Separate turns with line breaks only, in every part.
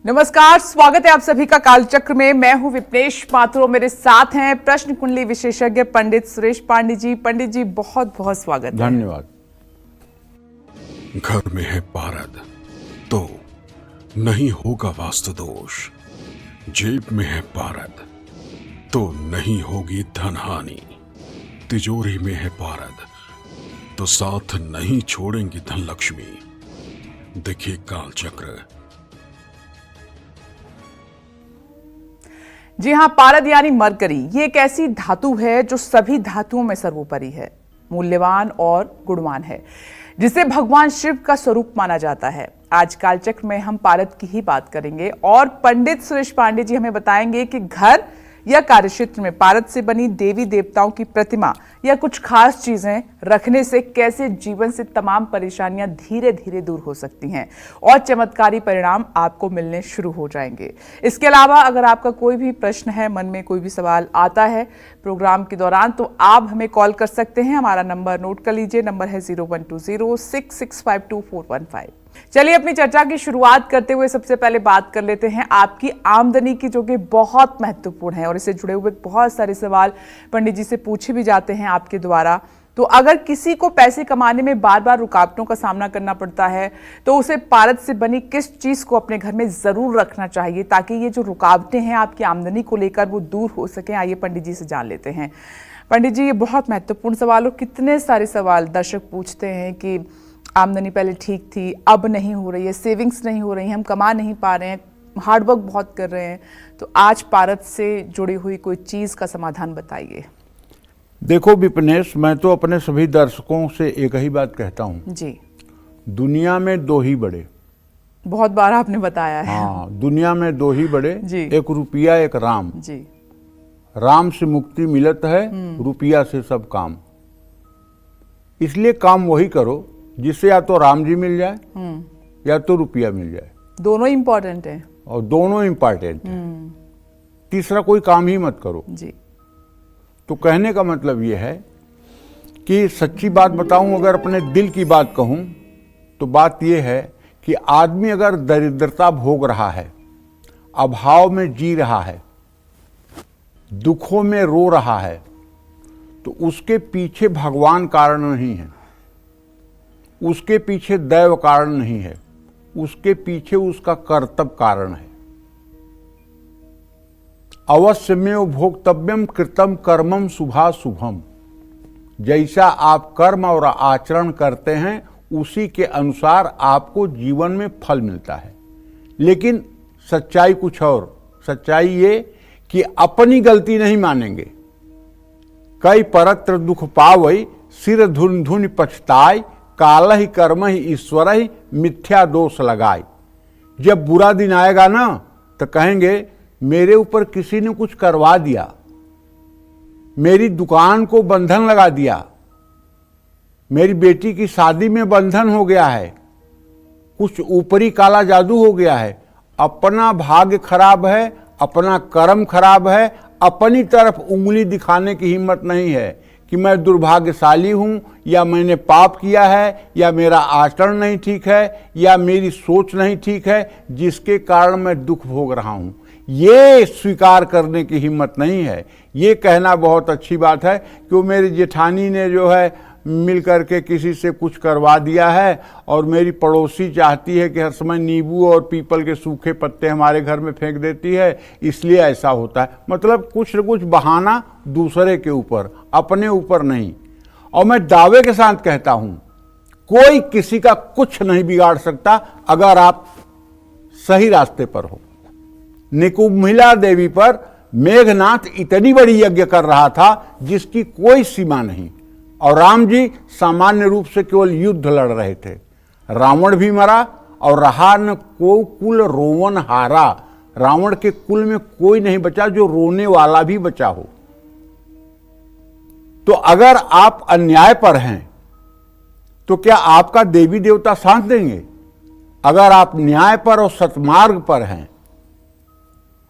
नमस्कार, स्वागत है आप सभी का कालचक्र में। मैं हूं विपनेश माथुर और मेरे साथ हैं प्रश्न कुंडली विशेषज्ञ पंडित सुरेश पांडे जी। पंडित जी, बहुत बहुत स्वागत है।
धन्यवाद।
घर में है पारद तो नहीं होगा वास्तु दोष, जेब में है पारद तो नहीं होगी धन हानि, तिजोरी में है पारद तो साथ नहीं छोड़ेंगी धन लक्ष्मी। देखिए कालचक्र।
जी हाँ, पारद यानी मरकरी, ये एक ऐसी धातु है जो सभी धातुओं में सर्वोपरि है, मूल्यवान और गुणवान है, जिसे भगवान शिव का स्वरूप माना जाता है। आज कालचक्र में हम पारद की ही बात करेंगे और पंडित सुरेश पांडे जी हमें बताएंगे कि घर या कार्यक्षेत्र में पारद से बनी देवी देवताओं की प्रतिमा या कुछ खास चीजें रखने से कैसे जीवन से तमाम परेशानियां धीरे धीरे दूर हो सकती हैं और चमत्कारी परिणाम आपको मिलने शुरू हो जाएंगे। इसके अलावा अगर आपका कोई भी प्रश्न है, मन में कोई भी सवाल आता है प्रोग्राम के दौरान, तो आप हमें कॉल कर सकते हैं। हमारा नंबर नोट कर लीजिए, नंबर है 012066524415। चलिए अपनी चर्चा की शुरुआत करते हुए सबसे पहले बात कर लेते हैं आपकी आमदनी की, जो कि बहुत महत्वपूर्ण है और इससे जुड़े हुए बहुत सारे सवाल पंडित जी से पूछे भी जाते हैं आपके द्वारा। तो अगर किसी को पैसे कमाने में बार बार रुकावटों का सामना करना पड़ता है तो उसे पारद से बनी किस चीज को अपने घर में जरूर रखना चाहिए ताकि ये जो रुकावटें हैं आपकी आमदनी को लेकर वो दूर हो सके। आइए पंडित जी से जान लेते हैं। पंडित जी, ये बहुत महत्वपूर्ण सवाल, और कितने सारे सवाल दर्शक पूछते हैं कि आमदनी पहले ठीक थी, अब नहीं हो रही है, सेविंग्स नहीं हो रही है, हम कमा नहीं पा रहे हैं, हार्डवर्क बहुत कर रहे हैं। तो आज पारद से जुड़ी हुई कोई चीज का समाधान बताइए।
देखो विपनेश, मैं तो अपने सभी दर्शकों से एक ही बात कहता हूँ
जी।
दुनिया में दो ही बड़े,
बहुत बार आपने बताया है।
हाँ, दुनिया में दो ही बड़े
जी।
एक रुपया एक राम।
जी।
राम से मुक्ति मिलत है, रुपया से सब काम। इसलिए काम वही करो जिससे या तो राम जी मिल जाए या तो रुपया मिल जाए।
दोनों इंपॉर्टेंट है
और दोनों इंपॉर्टेंट है। तीसरा कोई काम ही मत करो।
जी।
तो कहने का मतलब यह है कि सच्ची बात बताऊं, अगर अपने दिल की बात कहूं तो बात यह है कि आदमी अगर दरिद्रता भोग रहा है, अभाव में जी रहा है, दुखों में रो रहा है, तो उसके पीछे भगवान कारण नहीं है, उसके पीछे दैव कारण नहीं है, उसके पीछे उसका कर्तव्य कारण है। अवश्यमेव भोक्तव्यम कृतम कर्मम शुभाशुभम। जैसा आप कर्म और आचरण करते हैं उसी के अनुसार आपको जीवन में फल मिलता है। लेकिन सच्चाई कुछ और, सच्चाई ये कि अपनी गलती नहीं मानेंगे। कई परत्र दुख पावई, सिर धुन धुन पछताय, काल ही कर्म ही ईश्वर ही मिथ्या दोष लगाए। जब बुरा दिन आएगा ना तो कहेंगे मेरे ऊपर किसी ने कुछ करवा दिया, मेरी दुकान को बंधन लगा दिया, मेरी बेटी की शादी में बंधन हो गया है, कुछ ऊपरी काला जादू हो गया है। अपना भाग्य खराब है, अपना कर्म खराब है, अपनी तरफ उंगली दिखाने की हिम्मत नहीं है कि मैं दुर्भाग्यशाली हूं, या मैंने पाप किया है, या मेरा आचरण नहीं ठीक है, या मेरी सोच नहीं ठीक है, जिसके कारण मैं दुख भोग रहा हूं। ये स्वीकार करने की हिम्मत नहीं है। ये कहना बहुत अच्छी बात है कि वो मेरी जेठानी ने जो है मिल करके किसी से कुछ करवा दिया है, और मेरी पड़ोसी चाहती है कि हर समय नींबू और पीपल के सूखे पत्ते हमारे घर में फेंक देती है, इसलिए ऐसा होता है। मतलब कुछ न कुछ बहाना दूसरे के ऊपर, अपने ऊपर नहीं। और मैं दावे के साथ कहता हूं कोई किसी का कुछ नहीं बिगाड़ सकता अगर आप सही रास्ते पर हो। निकुंभिला देवी पर मेघनाथ इतनी बड़ी यज्ञ कर रहा था जिसकी कोई सीमा नहीं, और राम जी सामान्य रूप से केवल युद्ध लड़ रहे थे। रावण भी मरा और रहा न को कुल रोवन हारा। रावण के कुल में कोई नहीं बचा जो रोने वाला भी बचा हो। तो अगर आप अन्याय पर हैं तो क्या आपका देवी देवता साथ देंगे? अगर आप न्याय पर और सत्मार्ग पर हैं,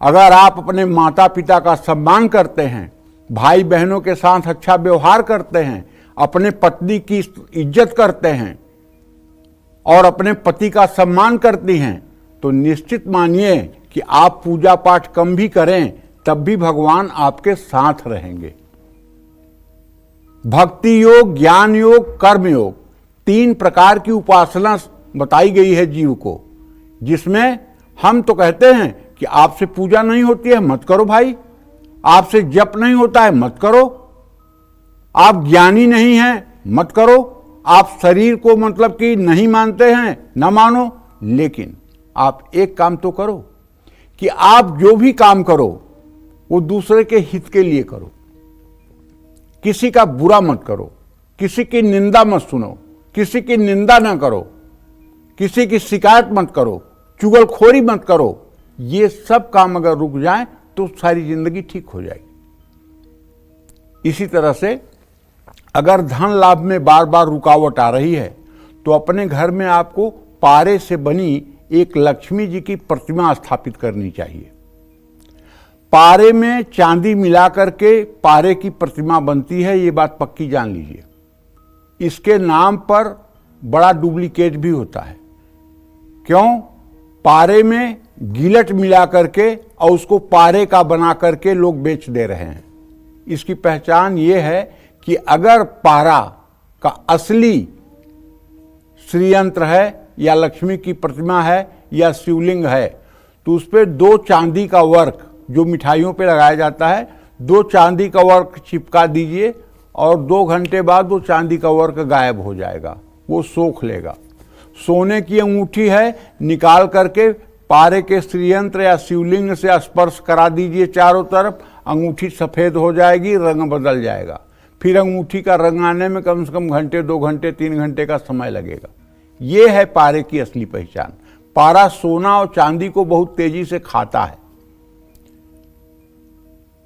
अगर आप अपने माता पिता का सम्मान करते हैं, भाई बहनों के साथ अच्छा व्यवहार करते हैं, अपने पत्नी की इज्जत करते हैं और अपने पति का सम्मान करती हैं, तो निश्चित मानिए कि आप पूजा पाठ कम भी करें तब भी भगवान आपके साथ रहेंगे। भक्ति योग, ज्ञान योग, कर्म योग, 3 प्रकार की उपासना बताई गई है जीव को, जिसमें हम तो कहते हैं कि आपसे पूजा नहीं होती है, मत करो भाई। आपसे जप नहीं होता है, मत करो। आप ज्ञानी नहीं हैं, मत करो। आप शरीर को मतलब कि नहीं मानते हैं, ना मानो। लेकिन आप एक काम तो करो कि आप जो भी काम करो वो दूसरे के हित के लिए करो। किसी का बुरा मत करो, किसी की निंदा मत सुनो, किसी की निंदा ना करो, किसी की शिकायत मत करो, चुगलखोरी मत करो। ये सब काम अगर रुक जाए तो सारी जिंदगी ठीक हो जाएगी। इसी तरह से अगर धन लाभ में बार बार रुकावट आ रही है तो अपने घर में आपको पारे से बनी एक लक्ष्मी जी की प्रतिमा स्थापित करनी चाहिए। पारे में चांदी मिला करके पारे की प्रतिमा बनती है, ये बात पक्की जान लीजिए। इसके नाम पर बड़ा डुप्लीकेट भी होता है। क्यों? पारे में गिलट मिला करके और उसको पारे का बना करके लोग बेच दे रहे हैं। इसकी पहचान ये है कि अगर पारा का असली श्रीयंत्र है या लक्ष्मी की प्रतिमा है या शिवलिंग है तो उस पर 2 चांदी का वर्क जो मिठाइयों पे लगाया जाता है, 2 चांदी का वर्क चिपका दीजिए और 2 घंटे बाद वो चांदी का वर्क गायब हो जाएगा, वो सोख लेगा। सोने की अंगूठी है, निकाल करके पारे के श्रीयंत्र या शिवलिंग से स्पर्श करा दीजिए चारों तरफ, अंगूठी सफ़ेद हो जाएगी, रंग बदल जाएगा। फिर अंगूठी का रंग आने में कम से कम घंटे, 2 घंटे, 3 घंटे का समय लगेगा। ये है पारे की असली पहचान। पारा सोना और चांदी को बहुत तेजी से खाता है।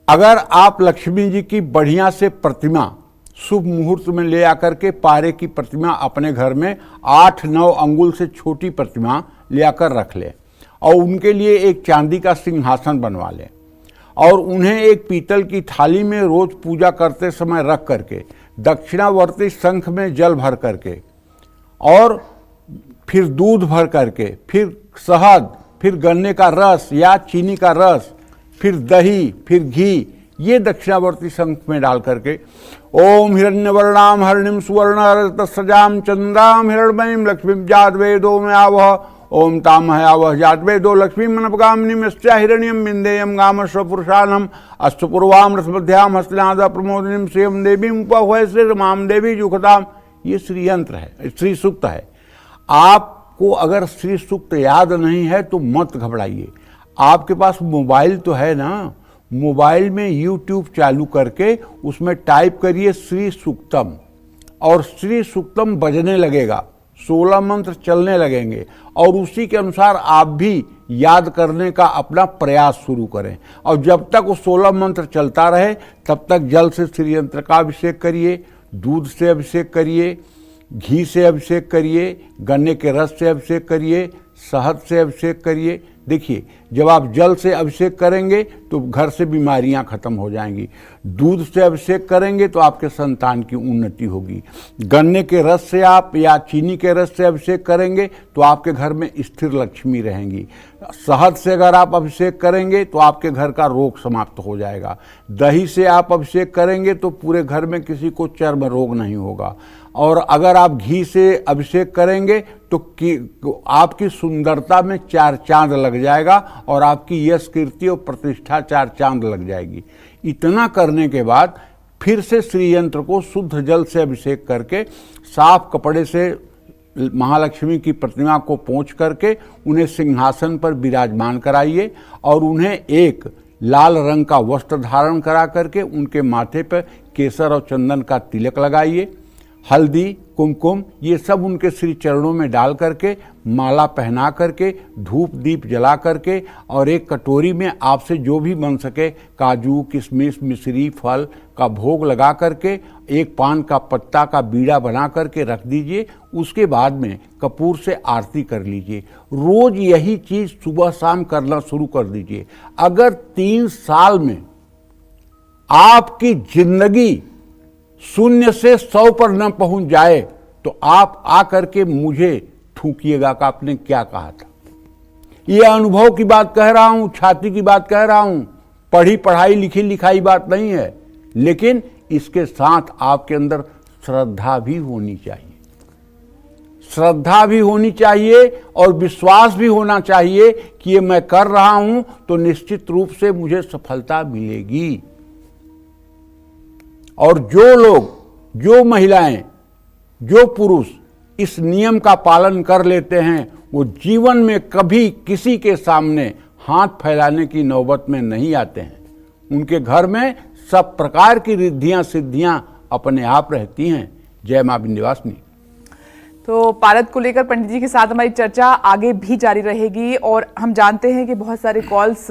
अगर आप लक्ष्मी जी की बढ़िया से प्रतिमा शुभ मुहूर्त में ले आकर के पारे की प्रतिमा अपने घर में 8-9 अंगुल से छोटी प्रतिमा ले आकर रख लें और उनके लिए एक चांदी का सिंहासन बनवा लें और उन्हें एक पीतल की थाली में रोज पूजा करते समय रख करके दक्षिणावर्ती शंख में जल भर करके और फिर दूध भर करके, फिर शहद, फिर गन्ने का रस या चीनी का रस, फिर दही, फिर घी, ये दक्षिणावर्ती शंख में डाल करके ओम हिरण्यवर्णाम हरिणीम सुवर्ण सजाम चंद्राम हिरण्मयीम लक्ष्मीम जातवेदो में आवह ओम ताम हयावह जातवेदो लक्ष्मी मनपगामिनीम यस्या हिरण्यम बिंदेयम गाम स्वपुरुषानम अस्तुपूर्वाम रसमध्याम हस्तनाद प्रमोदिनीम श्रीयम देवीम उपवय श्री रमाम देवी जुखताम। ये श्रीयंत्र है, श्री सूक्त है। आपको अगर श्री सूक्त याद नहीं है तो मत घबराइए। आपके पास मोबाइल तो है ना, मोबाइल में YouTube चालू करके उसमें टाइप करिए श्री सूक्तम और श्री सूक्तम बजने लगेगा, 16 मंत्र चलने लगेंगे और उसी के अनुसार आप भी याद करने का अपना प्रयास शुरू करें। और जब तक वो 16 मंत्र चलता रहे तब तक जल से श्रीयंत्र का अभिषेक करिए, दूध से अभिषेक करिए, घी से अभिषेक करिए, गन्ने के रस से अभिषेक करिए, शहद से अभिषेक करिए। देखिए, जब आप जल से अभिषेक करेंगे तो घर से बीमारियां खत्म हो जाएंगी, दूध से अभिषेक करेंगे तो आपके संतान की उन्नति होगी, गन्ने के रस से आप या चीनी के रस से अभिषेक करेंगे तो आपके घर में स्थिर लक्ष्मी रहेंगी, शहद से अगर आप अभिषेक करेंगे तो आपके घर का रोग समाप्त हो जाएगा, दही से आप अभिषेक करेंगे तो पूरे घर में किसी को चर्म रोग नहीं होगा, और अगर आप घी से अभिषेक करेंगे तो आपकी सुंदरता में 4 चांद लग जाएगा और आपकी यश कीर्ति और प्रतिष्ठा 4 चांद लग जाएगी। इतना करने के बाद फिर से श्रीयंत्र को शुद्ध जल से अभिषेक करके साफ कपड़े से महालक्ष्मी की प्रतिमा को पोंछ करके उन्हें सिंहासन पर विराजमान कराइए और उन्हें एक लाल रंग का वस्त्र धारण करा करके उनके माथे पर केसर और चंदन का तिलक लगाइए, हल्दी, कुमकुम, ये सब उनके श्री चरणों में डाल करके माला पहना करके धूप दीप जला करके और एक कटोरी में आपसे जो भी बन सके काजू, किशमिश, मिश्री, फल का भोग लगा करके एक पान का पत्ता का बीड़ा बना करके रख दीजिए। उसके बाद में कपूर से आरती कर लीजिए। रोज यही चीज़ सुबह शाम करना शुरू कर दीजिए। अगर 3 साल में आपकी जिंदगी 0 से 100 पर न पहुंच जाए तो आप आकर के मुझे ठूकिएगा कि आपने क्या कहा था। ये अनुभव की बात कह रहा हूं, छाती की बात कह रहा हूं, पढ़ी पढ़ाई लिखी लिखाई बात नहीं है। लेकिन इसके साथ आपके अंदर श्रद्धा भी होनी चाहिए, श्रद्धा भी होनी चाहिए और विश्वास भी होना चाहिए कि ये मैं कर रहा हूं तो निश्चित रूप से मुझे सफलता मिलेगी। और जो लोग, जो महिलाएं, जो पुरुष इस नियम का पालन कर लेते हैं वो जीवन में कभी किसी के सामने हाथ फैलाने की नौबत में नहीं आते हैं। उनके घर में सब प्रकार की रिद्धियां सिद्धियां अपने आप रहती हैं। जय मां विंध्यवासिनी।
तो पारद को लेकर पंडित जी के साथ हमारी चर्चा आगे भी जारी रहेगी और हम जानते हैं कि बहुत सारे कॉल्स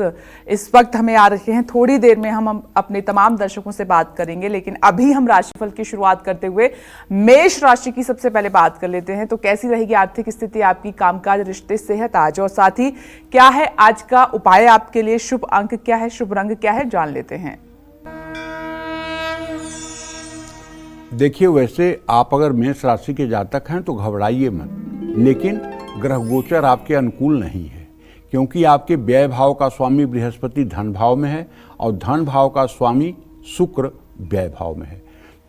इस वक्त हमें आ रहे हैं। थोड़ी देर में हम अपने तमाम दर्शकों से बात करेंगे, लेकिन अभी हम राशिफल की शुरुआत करते हुए मेष राशि की सबसे पहले बात कर लेते हैं। तो कैसी रहेगी आर्थिक स्थिति आपकी, कामकाज, रिश्ते, सेहत आज, और साथ ही क्या है आज का उपाय आपके लिए, शुभ अंक क्या है, शुभ रंग क्या है, जान लेते हैं।
देखिए, वैसे आप अगर मेष राशि के जातक हैं तो घबराइए मत, लेकिन ग्रह गोचर आपके अनुकूल नहीं है, क्योंकि आपके व्यय भाव का स्वामी बृहस्पति धन भाव में है और धन भाव का स्वामी शुक्र व्यय भाव में है।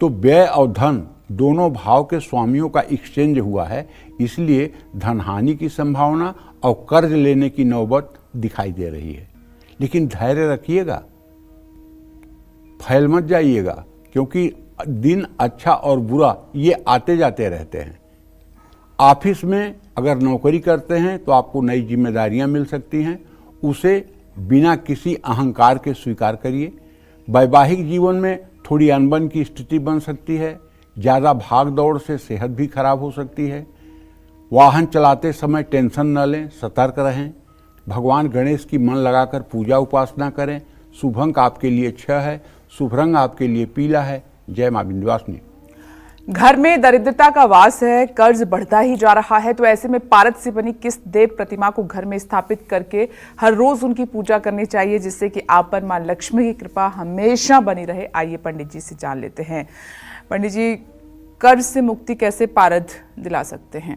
तो व्यय और धन दोनों भाव के स्वामियों का एक्सचेंज हुआ है, इसलिए धन हानि की संभावना और कर्ज लेने की नौबत दिखाई दे रही है। लेकिन धैर्य रखिएगा, फैल मत जाइएगा, क्योंकि दिन अच्छा और बुरा ये आते जाते रहते हैं। ऑफिस में अगर नौकरी करते हैं तो आपको नई जिम्मेदारियां मिल सकती हैं, उसे बिना किसी अहंकार के स्वीकार करिए। वैवाहिक जीवन में थोड़ी अनबन की स्थिति बन सकती है, ज़्यादा भाग दौड़ से सेहत भी खराब हो सकती है। वाहन चलाते समय टेंशन न लें, सतर्क रहें। भगवान गणेश की मन लगाकर पूजा उपासना करें। शुभ अंक आपके लिए 6 है, शुभ रंग आपके लिए पीला है। जय मां विंध्यवासिनी।
घर में दरिद्रता का वास है, कर्ज बढ़ता ही जा रहा है, तो ऐसे में पारद से बनी किस देव प्रतिमा को घर में स्थापित करके हर रोज उनकी पूजा करनी चाहिए, जिससे कि आप पर मां लक्ष्मी की कृपा हमेशा बनी रहे। आइए पंडित जी से जान लेते हैं। पंडित जी, कर्ज से मुक्ति कैसे पारद दिला सकते हैं?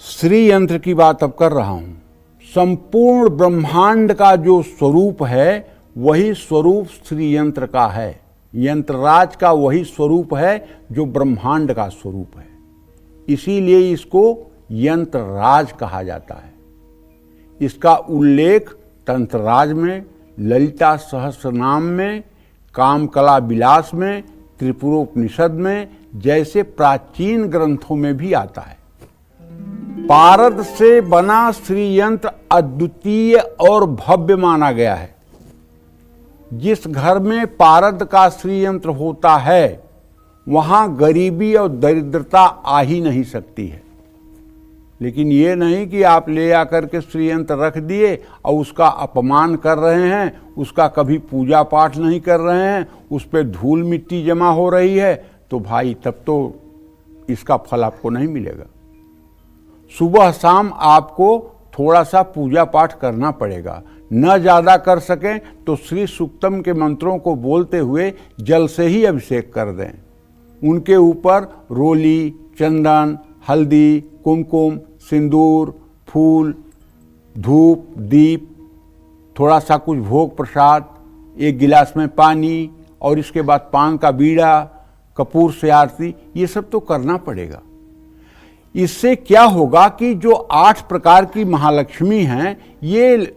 श्री यंत्र की बात अब कर रहा हूं। संपूर्ण ब्रह्मांड का जो स्वरूप है वही स्वरूप श्री यंत्र का है। यंत्रराज का वही स्वरूप है जो ब्रह्मांड का स्वरूप है, इसीलिए इसको यंत्रराज कहा जाता है। इसका उल्लेख तंत्रराज में, ललिता सहस्रनाम में, कामकला विलास में, त्रिपुरोपनिषद में जैसे प्राचीन ग्रंथों में भी आता है। पारद से बना श्री यंत्र अद्वितीय और भव्य माना गया है। जिस घर में पारद का श्री यंत्र होता है वहां गरीबी और दरिद्रता आ ही नहीं सकती है। लेकिन ये नहीं कि आप ले आकर के श्री यंत्र रख दिए और उसका अपमान कर रहे हैं, उसका कभी पूजा पाठ नहीं कर रहे हैं, उस पर धूल मिट्टी जमा हो रही है, तो भाई तब तो इसका फल आपको नहीं मिलेगा। सुबह शाम आपको थोड़ा सा पूजा पाठ करना पड़ेगा। न ज़्यादा कर सकें तो श्री सूक्तम के मंत्रों को बोलते हुए जल से ही अभिषेक कर दें। उनके ऊपर रोली, चंदन, हल्दी, कुमकुम, सिंदूर, फूल, धूप, दीप, थोड़ा सा कुछ भोग प्रसाद, 1 गिलास में पानी और इसके बाद पान का बीड़ा, कपूर से आरती, ये सब तो करना पड़ेगा। इससे क्या होगा कि जो 8 प्रकार की महालक्ष्मी हैं, ये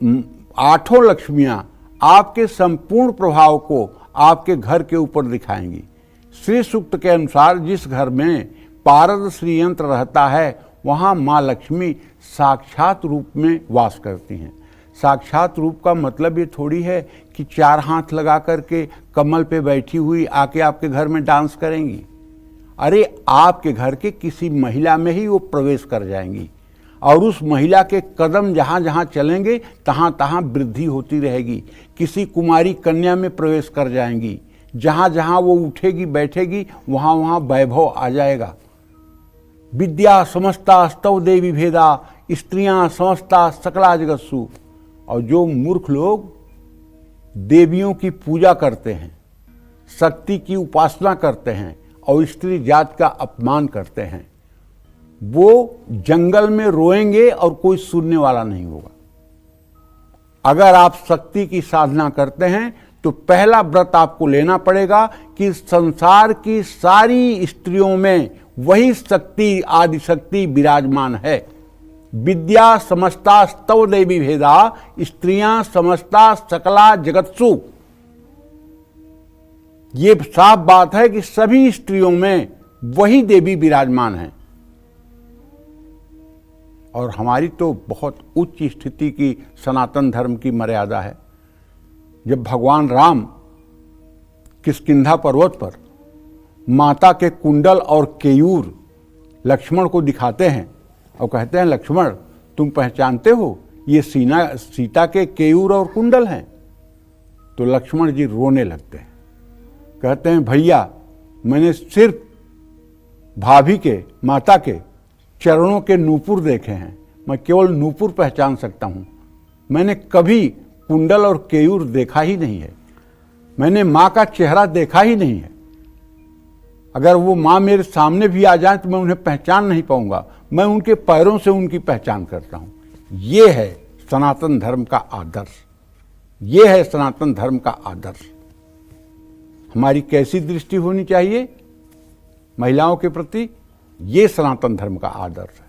8 लक्ष्मियां आपके संपूर्ण प्रभाव को आपके घर के ऊपर दिखाएंगी। श्री सूक्त के अनुसार जिस घर में पारद श्री यंत्र रहता है वहां मां लक्ष्मी साक्षात रूप में वास करती हैं। साक्षात रूप का मतलब ये थोड़ी है कि 4 हाथ लगा करके कमल पे बैठी हुई आके आपके घर में डांस करेंगी। अरे आपके घर के किसी महिला में ही वो प्रवेश कर जाएंगी और उस महिला के कदम जहाँ जहाँ चलेंगे तहाँ तहाँ वृद्धि होती रहेगी। किसी कुमारी कन्या में प्रवेश कर जाएंगी, जहाँ जहाँ वो उठेगी बैठेगी वहाँ वहाँ वैभव आ जाएगा। विद्या समस्ता स्तव देवी भेदा, स्त्रियाँ समस्ता सकला जगत्सु। और जो मूर्ख लोग देवियों की पूजा करते हैं, शक्ति की उपासना करते हैं और स्त्री जात का अपमान करते हैं, वो जंगल में रोएंगे और कोई सुनने वाला नहीं होगा। अगर आप शक्ति की साधना करते हैं तो पहला व्रत आपको लेना पड़ेगा कि संसार की सारी स्त्रियों में वही शक्ति, आदि शक्ति विराजमान है। विद्या समस्ता स्तव देवी भेदा, स्त्रियां समस्ता सकला जगत्सु। ये साफ बात है कि सभी स्त्रियों में वही देवी विराजमान है। और हमारी तो बहुत उच्च स्थिति की सनातन धर्म की मर्यादा है। जब भगवान राम किष्किंधा पर्वत पर माता के कुंडल और केयूर लक्ष्मण को दिखाते हैं और कहते हैं, लक्ष्मण तुम पहचानते हो ये सीता के केयूर और कुंडल हैं, तो लक्ष्मण जी रोने लगते हैं। कहते हैं, भैया मैंने सिर्फ भाभी के, माता के चरणों के नूपुर देखे हैं, मैं केवल नूपुर पहचान सकता हूं, मैंने कभी कुंडल और केयूर देखा ही नहीं है, मैंने मां का चेहरा देखा ही नहीं है। अगर वो मां मेरे सामने भी आ जाए तो मैं उन्हें पहचान नहीं पाऊंगा, मैं उनके पैरों से उनकी पहचान करता हूं। ये है सनातन धर्म का आदर्श, ये है सनातन धर्म का आदर्श। हमारी कैसी दृष्टि होनी चाहिए महिलाओं के प्रति, ये सनातन धर्म का आदर्श है।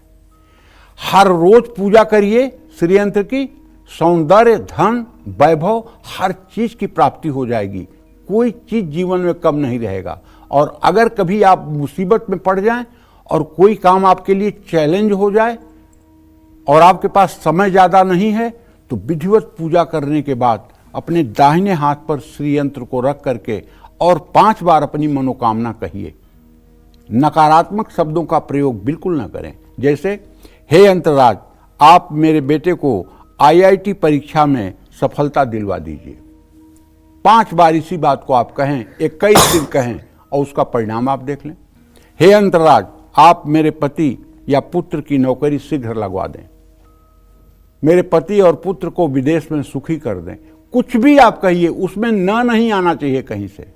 हर रोज पूजा करिए श्रीयंत्र की, सौंदर्य, धन, वैभव, हर चीज की प्राप्ति हो जाएगी, कोई चीज जीवन में कम नहीं रहेगा। और अगर कभी आप मुसीबत में पड़ जाएं और कोई काम आपके लिए चैलेंज हो जाए और आपके पास समय ज्यादा नहीं है, तो विधिवत पूजा करने के बाद अपने दाहिने हाथ पर श्रीयंत्र को रख करके और 5 बार अपनी मनोकामना कहिए। नकारात्मक शब्दों का प्रयोग बिल्कुल न करें, जैसे, हे यंत्रराज आप मेरे बेटे को IIT परीक्षा में सफलता दिलवा दीजिए। 5 बार इसी बात को आप कहें, 21 दिन कहें और उसका परिणाम आप देख लें। हे यंत्रराज आप मेरे पति या पुत्र की नौकरी शीघ्र लगवा दें, मेरे पति और पुत्र को विदेश में सुखी कर दें। कुछ भी आप कहिए, उसमें न नहीं आना चाहिए कहीं से,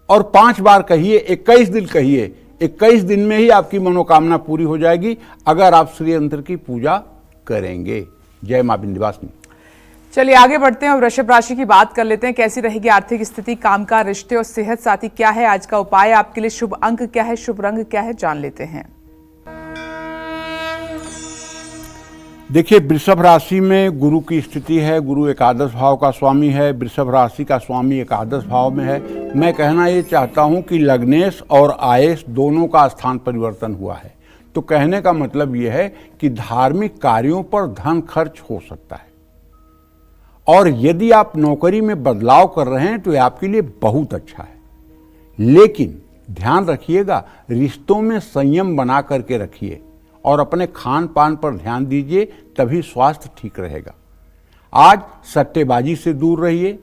और 5 बार कहिए, 21 दिन कहिए। 21 दिन में ही आपकी मनोकामना पूरी हो जाएगी अगर आप श्रीयंत्र की पूजा करेंगे। जय मां विंध्यवासिनी।
चलिए आगे बढ़ते हैं और वृषभ राशि की बात कर लेते हैं। कैसी रहेगी आर्थिक स्थिति, कामकाज, रिश्ते और सेहत साथी क्या है आज का उपाय, आपके लिए शुभ अंक क्या है, शुभ रंग क्या है, जान लेते हैं।
देखिए, वृषभ राशि में गुरु की स्थिति है, गुरु एकादश भाव का स्वामी है, वृषभ राशि का स्वामी एकादश भाव में है। मैं कहना ये चाहता हूं कि लग्नेश और आयेश दोनों का स्थान परिवर्तन हुआ है, तो कहने का मतलब ये है कि धार्मिक कार्यों पर धन खर्च हो सकता है। और यदि आप नौकरी में बदलाव कर रहे हैं तो ये आपके लिए बहुत अच्छा है, लेकिन ध्यान रखिएगा, रिश्तों में संयम बना करके रखिए और अपने खान पान पर ध्यान दीजिए, तभी स्वास्थ्य ठीक रहेगा। आज सट्टेबाजी से दूर रहिए,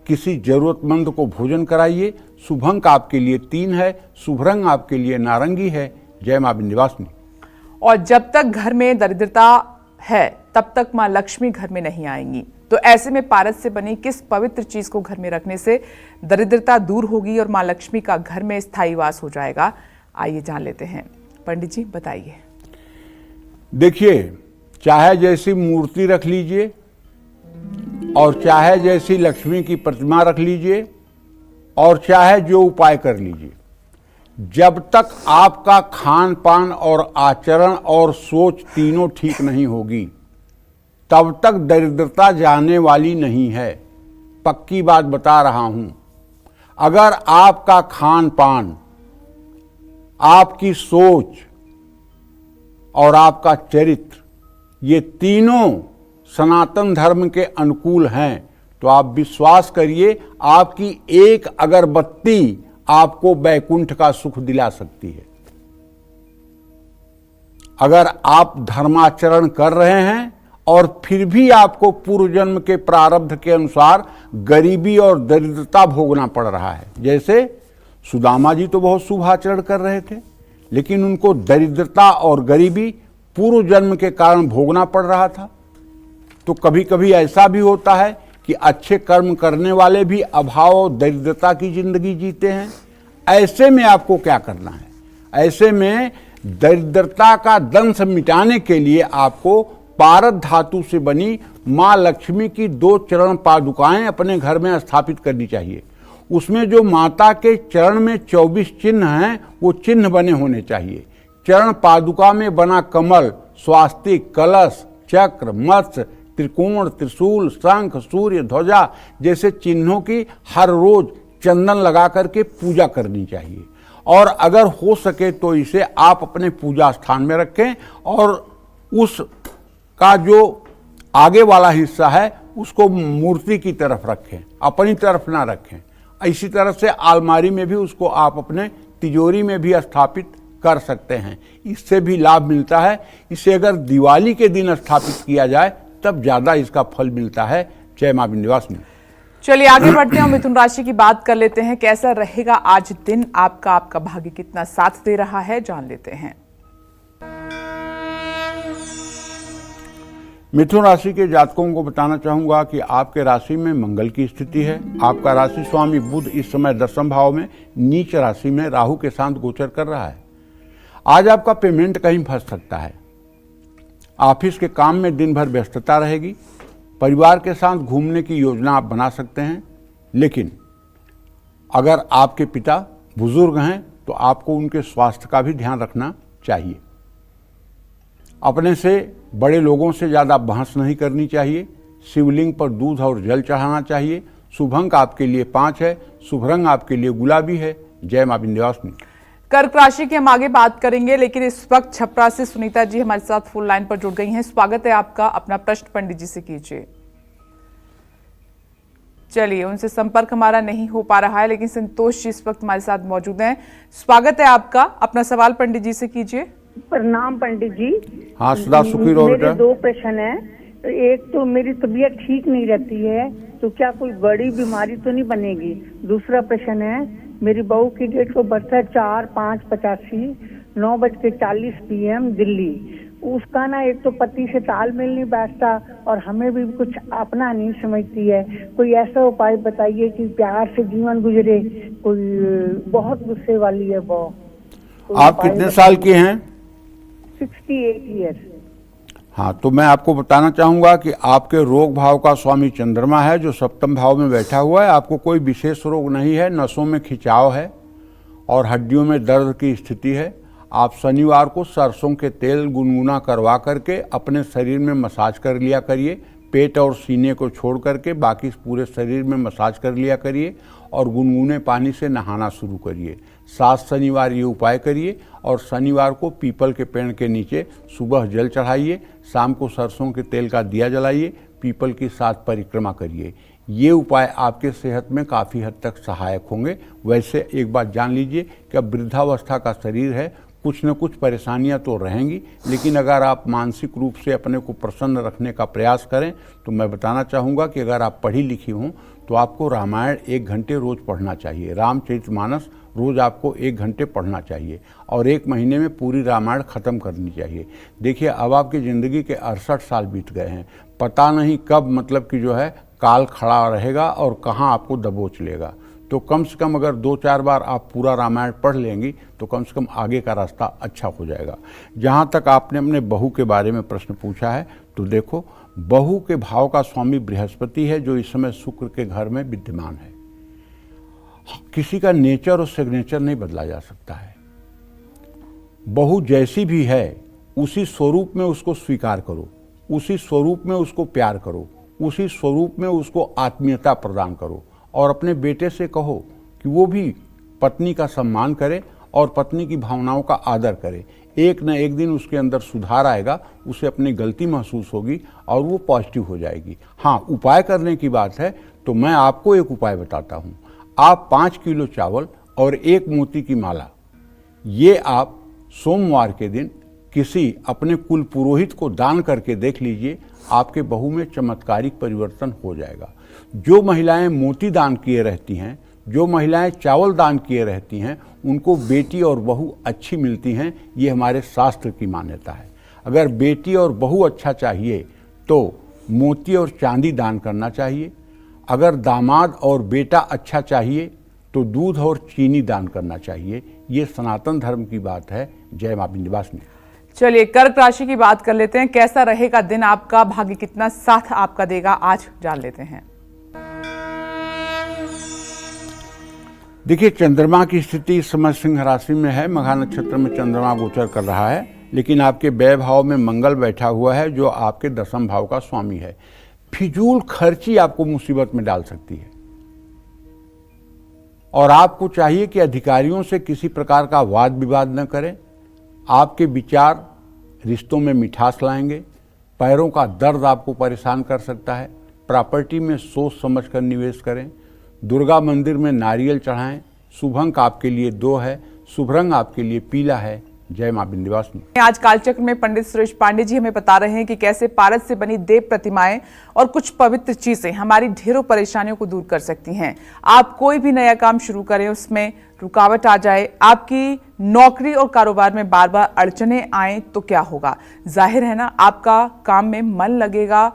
किसी जरूरतमंद को भोजन कराइए। शुभ अंक आपके लिए 3 है, शुभ रंग आपके लिए नारंगी है। जय मां विंध्यवासिनी।
और जब तक घर में दरिद्रता है तब तक मां लक्ष्मी घर में नहीं आएंगी, तो ऐसे में पारस से बनी किस पवित्र चीज को घर में रखने से दरिद्रता दूर होगी और मां लक्ष्मी का घर में स्थायी वास हो जाएगा, आइए जान लेते हैं। पंडित जी बताइए।
देखिए, चाहे जैसी मूर्ति रख लीजिए और चाहे जैसी लक्ष्मी की प्रतिमा रख लीजिए और चाहे जो उपाय कर लीजिए, जब तक आपका खान पान और आचरण और सोच तीनों ठीक नहीं होगी तब तक दरिद्रता जाने वाली नहीं है। पक्की बात बता रहा हूं। अगर आपका खान पान, आपकी सोच और आपका चरित्र ये तीनों सनातन धर्म के अनुकूल हैं, तो आप विश्वास करिए, आपकी एक अगरबत्ती आपको वैकुंठ का सुख दिला सकती है। अगर आप धर्माचरण कर रहे हैं और फिर भी आपको पूर्व जन्म के प्रारब्ध के अनुसार गरीबी और दरिद्रता भोगना पड़ रहा है, जैसे सुदामा जी तो बहुत शुभ आचरण कर रहे थे, लेकिन उनको दरिद्रता और गरीबी पूर्व जन्म के कारण भोगना पड़ रहा था, तो कभी कभी ऐसा भी होता है कि अच्छे कर्म करने वाले भी अभाव और दरिद्रता की जिंदगी जीते हैं। ऐसे में आपको क्या करना है? ऐसे में दरिद्रता का दंश मिटाने के लिए आपको पारद धातु से बनी माँ लक्ष्मी की 2 चरण पादुकाएं अपने घर में स्थापित करनी चाहिए। उसमें जो माता के चरण में 24 चिन्ह हैं वो चिन्ह बने होने चाहिए। चरण पादुका में बना कमल, स्वास्तिक, कलश, चक्र, मत्स्य, त्रिकोण, त्रिशूल, शंख, सूर्य, ध्वजा जैसे चिन्हों की हर रोज चंदन लगा करके पूजा करनी चाहिए। और अगर हो सके तो इसे आप अपने पूजा स्थान में रखें और उस का जो आगे वाला हिस्सा है उसको मूर्ति की तरफ रखें, अपनी तरफ ना रखें। इसी तरह से अलमारी में भी उसको आप अपने तिजोरी में भी स्थापित कर सकते हैं, इससे भी लाभ मिलता है। इसे अगर दिवाली के दिन स्थापित किया जाए तब ज्यादा इसका फल मिलता है। जय मां विंध्यवासिनी।
चलिए आगे बढ़ते हैं और मिथुन राशि की बात कर लेते हैं। कैसा रहेगा आज दिन आपका भाग्य कितना साथ दे रहा है, जान लेते हैं।
मिथुन राशि के जातकों को बताना चाहूंगा कि आपके राशि में मंगल की स्थिति है। आपका राशि स्वामी बुध इस समय 10वें भाव में नीच राशि में राहु के साथ गोचर कर रहा है। आज आपका पेमेंट कहीं फंस सकता है। ऑफिस के काम में दिन भर व्यस्तता रहेगी। परिवार के साथ घूमने की योजना आप बना सकते हैं, लेकिन अगर आपके पिता बुजुर्ग हैं तो आपको उनके स्वास्थ्य का भी ध्यान रखना चाहिए। अपने से बड़े लोगों से ज़्यादा बहस नहीं करनी चाहिए। शिवलिंग पर दूध और जल चढ़ाना चाहिए। शुभ अंक आपके लिए 5 है। शुभ रंग आपके लिए गुलाबी है। जय मां विंध्यवासिनी।
कर्क राशि की हम आगे बात करेंगे, लेकिन इस वक्त छपरा से सुनीता जी हमारे साथ फोन लाइन पर जुड़ गई हैं। स्वागत है आपका। अपना प्रश्न पंडित जी से कीजिए। चलिए उनसे संपर्क हमारा नहीं हो पा रहा है, लेकिन संतोष जी इस वक्त हमारे साथ मौजूद हैं। स्वागत है आपका। अपना सवाल पंडित जी से कीजिए।
प्रणाम पंडित जी।
हाँ, सदा सुखी रहो बेटा।
मेरे 2 प्रश्न हैं। एक तो मेरी तबीयत ठीक नहीं रहती है, तो क्या कोई बड़ी बीमारी तो नहीं बनेगी? दूसरा प्रश्न है, मेरी बहू की डेट ऑफ बर्थ है 4/5/85, 9:40 PM दिल्ली। उसका ना एक तो पति से तालमेल नहीं बैठता और हमें भी कुछ अपना नहीं समझती है। कोई ऐसा उपाय बताइए कि प्यार से जीवन गुजरे। कोई बहुत गुस्से वाली है वो।
आप कितने साल के हैं?
68 ईयर्स।
हाँ, तो मैं आपको बताना चाहूँगा कि आपके रोग भाव का स्वामी चंद्रमा है जो 7वें भाव में बैठा हुआ है। आपको कोई विशेष रोग नहीं है। नसों में खिंचाव है और हड्डियों में दर्द की स्थिति है। आप शनिवार को सरसों के तेल गुनगुना करवा करके अपने शरीर में मसाज कर लिया करिए। पेट और सीने को छोड़ करके बाकी पूरे शरीर में मसाज कर लिया करिए और गुनगुने पानी से नहाना शुरू करिए। 7 शनिवार ये उपाय करिए और शनिवार को पीपल के पेड़ के नीचे सुबह जल चढ़ाइए, शाम को सरसों के तेल का दिया जलाइए, पीपल की 7 परिक्रमा करिए। ये उपाय आपके सेहत में काफ़ी हद तक सहायक होंगे। वैसे एक बात जान लीजिए कि अब वृद्धावस्था का शरीर है, कुछ न कुछ परेशानियां तो रहेंगी, लेकिन अगर आप मानसिक रूप से अपने को प्रसन्न रखने का प्रयास करें तो मैं बताना चाहूँगा कि अगर आप पढ़ी लिखी हों तो आपको रामायण 1 घंटे रोज़ पढ़ना चाहिए। रामचरितमानस रोज़ आपको 1 घंटे पढ़ना चाहिए और 1 महीने में पूरी रामायण ख़त्म करनी चाहिए। देखिए, अब आपकी ज़िंदगी के 68 साल बीत गए हैं। पता नहीं कब मतलब कि जो है काल खड़ा रहेगा और कहाँ आपको दबोच लेगा। तो कम से कम अगर 2-4 बार आप पूरा रामायण पढ़ लेंगी तो कम से कम आगे का रास्ता अच्छा हो जाएगा। जहाँ तक आपने अपने बहू के बारे में प्रश्न पूछा है, तो देखो, बहू के भाव का स्वामी बृहस्पति है जो इस समय शुक्र के घर में विद्यमान है। किसी का नेचर और सिग्नेचर नहीं बदला जा सकता है। बहू जैसी भी है उसी स्वरूप में उसको स्वीकार करो, उसी स्वरूप में उसको प्यार करो, उसी स्वरूप में उसको आत्मीयता प्रदान करो और अपने बेटे से कहो कि वो भी पत्नी का सम्मान करे और पत्नी की भावनाओं का आदर करे। एक न एक दिन उसके अंदर सुधार आएगा, उसे अपनी गलती महसूस होगी और वो पॉजिटिव हो जाएगी। हाँ, उपाय करने की बात है तो मैं आपको एक उपाय बताता हूँ। आप 5 किलो चावल और 1 मोती की माला, ये आप सोमवार के दिन किसी अपने कुल पुरोहित को दान करके देख लीजिए, आपके बहू में चमत्कारिक परिवर्तन हो जाएगा। जो महिलाएं मोती दान किए रहती हैं, जो महिलाएं चावल दान किए रहती हैं, उनको बेटी और बहू अच्छी मिलती हैं। ये हमारे शास्त्र की मान्यता है। अगर बेटी और बहू अच्छा चाहिए तो मोती और चांदी दान करना चाहिए। अगर दामाद और बेटा अच्छा चाहिए तो दूध और चीनी दान करना चाहिए। ये सनातन धर्म की बात है। जय मां विंध्यवासिनी।
चलिए कर्क राशि की बात कर लेते हैं। कैसा रहेगा दिन आपका, भाग्य कितना साथ आपका देगा, आज जान लेते हैं।
देखिए, चंद्रमा की स्थिति इस समय सिंह राशि में है। मघा नक्षत्र में चंद्रमा गोचर कर रहा है, लेकिन आपके व्यय भाव में मंगल बैठा हुआ है जो आपके दशम भाव का स्वामी है। फिजूल खर्ची आपको मुसीबत में डाल सकती है और आपको चाहिए कि अधिकारियों से किसी प्रकार का वाद विवाद न करें। आपके विचार रिश्तों में मिठास लाएंगे। पैरों का दर्द आपको परेशान कर सकता है। प्रॉपर्टी में सोच समझ कर निवेश करें। दुर्गा मंदिर में नारियल चढ़ाएं। शुभ अंक आपके लिए 2 है। शुभ रंग आपके लिए पीला है। जय मां विंध्यवासिनी।
आज कालचक्र में पंडित सुरेश पांडे जी हमें बता रहे हैं कि कैसे पारस से बनी देव प्रतिमाएं और कुछ पवित्र चीजें हमारी ढेरों परेशानियों को दूर कर सकती हैं। आप कोई भी नया काम शुरू करें, उसमें रुकावट आ जाए, आपकी नौकरी और कारोबार में बार बार अड़चने आए तो क्या होगा? जाहिर है ना, आपका काम में मन लगेगा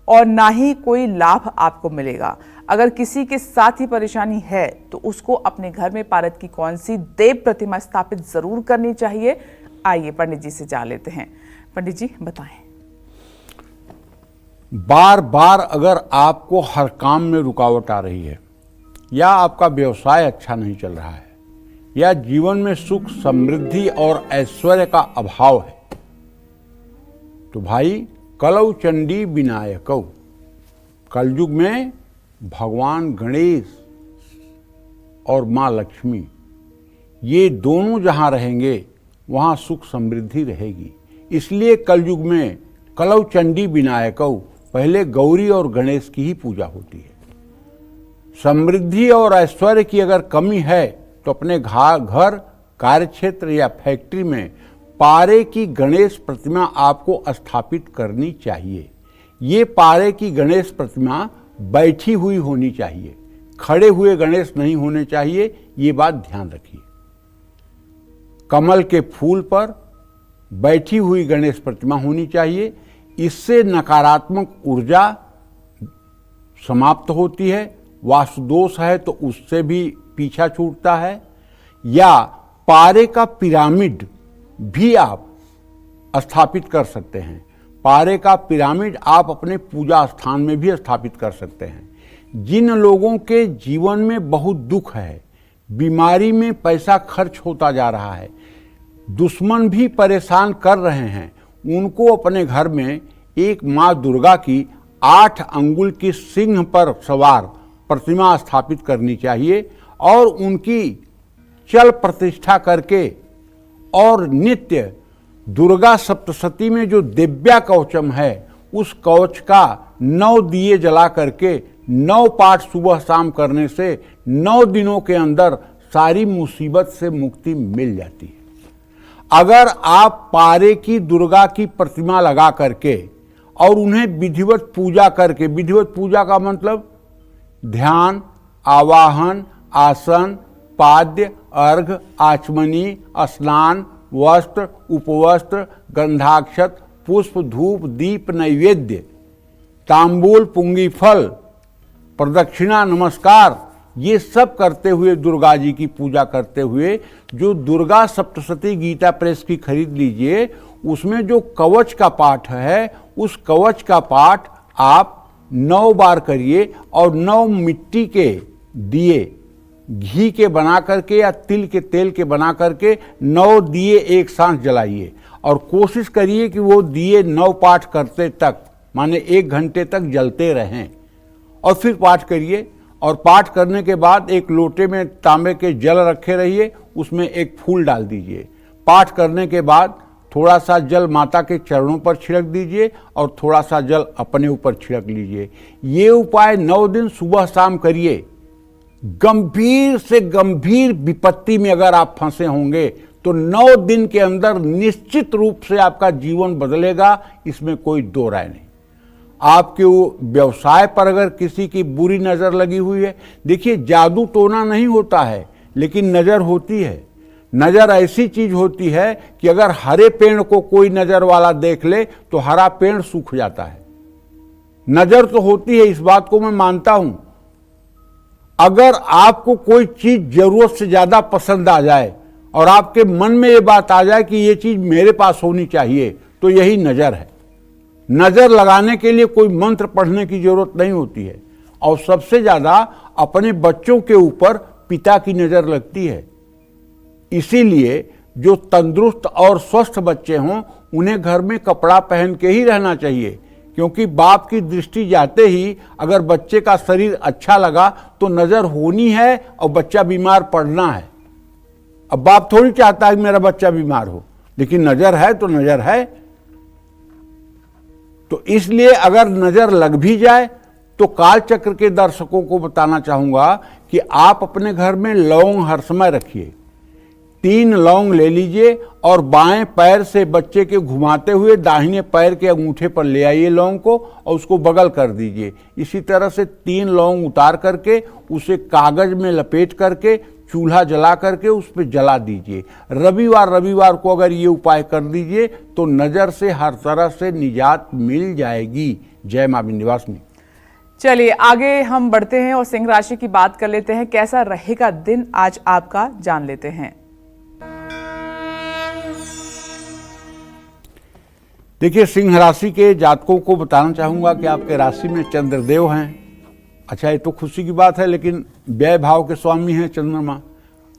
और ना ही कोई लाभ आपको मिलेगा। अगर किसी के साथ ही परेशानी है तो उसको अपने घर में पारस की कौन सी देव प्रतिमा स्थापित जरूर करनी चाहिए। आइए पंडित जी से जान लेते हैं। पंडित जी बताएं।
बार बार अगर आपको हर काम में रुकावट आ रही है, या आपका व्यवसाय अच्छा नहीं चल रहा है, या जीवन में सुख समृद्धि और ऐश्वर्य का अभाव है, तो भाई कलौ चंडी विनायकौ, कलयुग में भगवान गणेश और माँ लक्ष्मी ये दोनों जहाँ रहेंगे वहाँ सुख समृद्धि रहेगी। इसलिए कलयुग में कलौ चंडी विनायकौ, पहले गौरी और गणेश की ही पूजा होती है। समृद्धि और ऐश्वर्य की अगर कमी है तो अपने घर, कार्यक्षेत्र या फैक्ट्री में पारे की गणेश प्रतिमा आपको स्थापित करनी चाहिए। ये पारे की गणेश प्रतिमा बैठी हुई होनी चाहिए, खड़े हुए गणेश नहीं होने चाहिए, ये बात ध्यान रखिए। कमल के फूल पर बैठी हुई गणेश प्रतिमा होनी चाहिए। इससे नकारात्मक ऊर्जा समाप्त होती है। वास्तु दोष है तो उससे भी पीछा छूटता है। या पारे का पिरामिड भी आप स्थापित कर सकते हैं। पारे का पिरामिड आप अपने पूजा स्थान में भी स्थापित कर सकते हैं। जिन लोगों के जीवन में बहुत दुख है, बीमारी में पैसा खर्च होता जा रहा है, दुश्मन भी परेशान कर रहे हैं, उनको अपने घर में एक माँ दुर्गा की 8 अंगुल की सिंह पर सवार प्रतिमा स्थापित करनी चाहिए और उनकी चल प्रतिष्ठा करके और नित्य दुर्गा सप्तशती में जो दिव्या कवचम है उस कवच का 9 दिए जला करके 9 पाठ सुबह शाम करने से 9 दिनों के अंदर सारी मुसीबत से मुक्ति मिल जाती है। अगर आप पारे की दुर्गा की प्रतिमा लगा करके और उन्हें विधिवत पूजा करके, विधिवत पूजा का मतलब ध्यान, आवाहन, आसन, पाद्य, अर्घ, आचमनी, स्नान, वस्त्र, उपवस्त्र, गंधाक्षत, पुष्प, धूप, दीप, नैवेद्य, तांबूल, पुंगी फल, प्रदक्षिणा, नमस्कार, ये सब करते हुए दुर्गा जी की पूजा करते हुए जो दुर्गा सप्तशती गीता प्रेस की खरीद लीजिए, उसमें जो कवच का पाठ है उस कवच का पाठ आप 9 बार करिए और 9 मिट्टी के दिए घी के बना करके या तिल के तेल के बना करके 9 दिए एक साथ जलाइए और कोशिश करिए कि वो दिए 9 पाठ करते तक, माने 1 घंटे तक जलते रहें और फिर पाठ करिए। और पाठ करने के बाद एक लोटे में तांबे के जल रखे रहिए, उसमें एक फूल डाल दीजिए। पाठ करने के बाद थोड़ा सा जल माता के चरणों पर छिड़क दीजिए और थोड़ा सा जल अपने ऊपर छिड़क लीजिए। ये उपाय 9 दिन सुबह शाम करिए। गंभीर से गंभीर विपत्ति में अगर आप फंसे होंगे तो 9 दिन के अंदर निश्चित रूप से आपका जीवन बदलेगा, इसमें कोई दो राय नहीं। आपके वो व्यवसाय पर अगर किसी की बुरी नजर लगी हुई है, देखिए जादू टोना नहीं होता है लेकिन नजर होती है। नजर ऐसी चीज होती है कि अगर हरे पेड़ को कोई नजर वाला देख ले तो हरा पेड़ सूख जाता है। नजर तो होती है, इस बात को मैं मानता हूं। अगर आपको कोई चीज जरूरत से ज्यादा पसंद आ जाए और आपके मन में ये बात आ जाए कि ये चीज मेरे पास होनी चाहिए, तो यही नजर है। नजर लगाने के लिए कोई मंत्र पढ़ने की जरूरत नहीं होती है, और सबसे ज्यादा अपने बच्चों के ऊपर पिता की नजर लगती है। इसीलिए जो तंदुरुस्त और स्वस्थ बच्चे हों उन्हें घर में कपड़ा पहन के ही रहना चाहिए, क्योंकि बाप की दृष्टि जाते ही अगर बच्चे का शरीर अच्छा लगा तो नजर होनी है और बच्चा बीमार पड़ना है। अब बाप थोड़ी चाहता है कि मेरा बच्चा बीमार हो, लेकिन नजर है तो नजर है। तो इसलिए अगर नजर लग भी जाए तो काल चक्र के दर्शकों को बताना चाहूंगा कि आप अपने घर में लौंग हर समय रखिए। 3 लौंग ले लीजिए और बाएं पैर से बच्चे के घुमाते हुए दाहिने पैर के अंगूठे पर ले आइए लौंग को, और उसको बगल कर दीजिए। इसी तरह से 3 लौंग उतार करके उसे कागज में लपेट करके चूल्हा जला करके उस पर जला दीजिए। रविवार को अगर ये उपाय कर दीजिए तो नजर से हर तरह से निजात मिल जाएगी। जय मां विंध्यवासिनी।
चलिए आगे हम बढ़ते हैं और सिंह राशि की बात कर लेते हैं। कैसा रहेगा दिन आज आपका, जान लेते हैं।
देखिए, सिंह राशि के जातकों को बताना चाहूंगा कि आपके राशि में चंद्रदेव हैं। अच्छा, ये तो खुशी की बात है, लेकिन व्यय भाव के स्वामी हैं चंद्रमा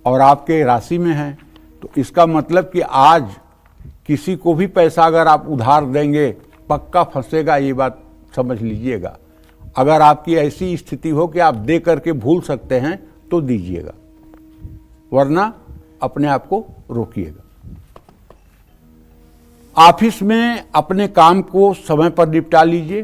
और आपके राशि में हैं, तो इसका मतलब कि आज किसी को भी पैसा अगर आप उधार देंगे पक्का फंसेगा, ये बात समझ लीजिएगा। अगर आपकी ऐसी स्थिति हो कि आप दे करके भूल सकते हैं तो दीजिएगा, वरना अपने आप को रोकिएगा। ऑफिस में अपने काम को समय पर निपटा लीजिए।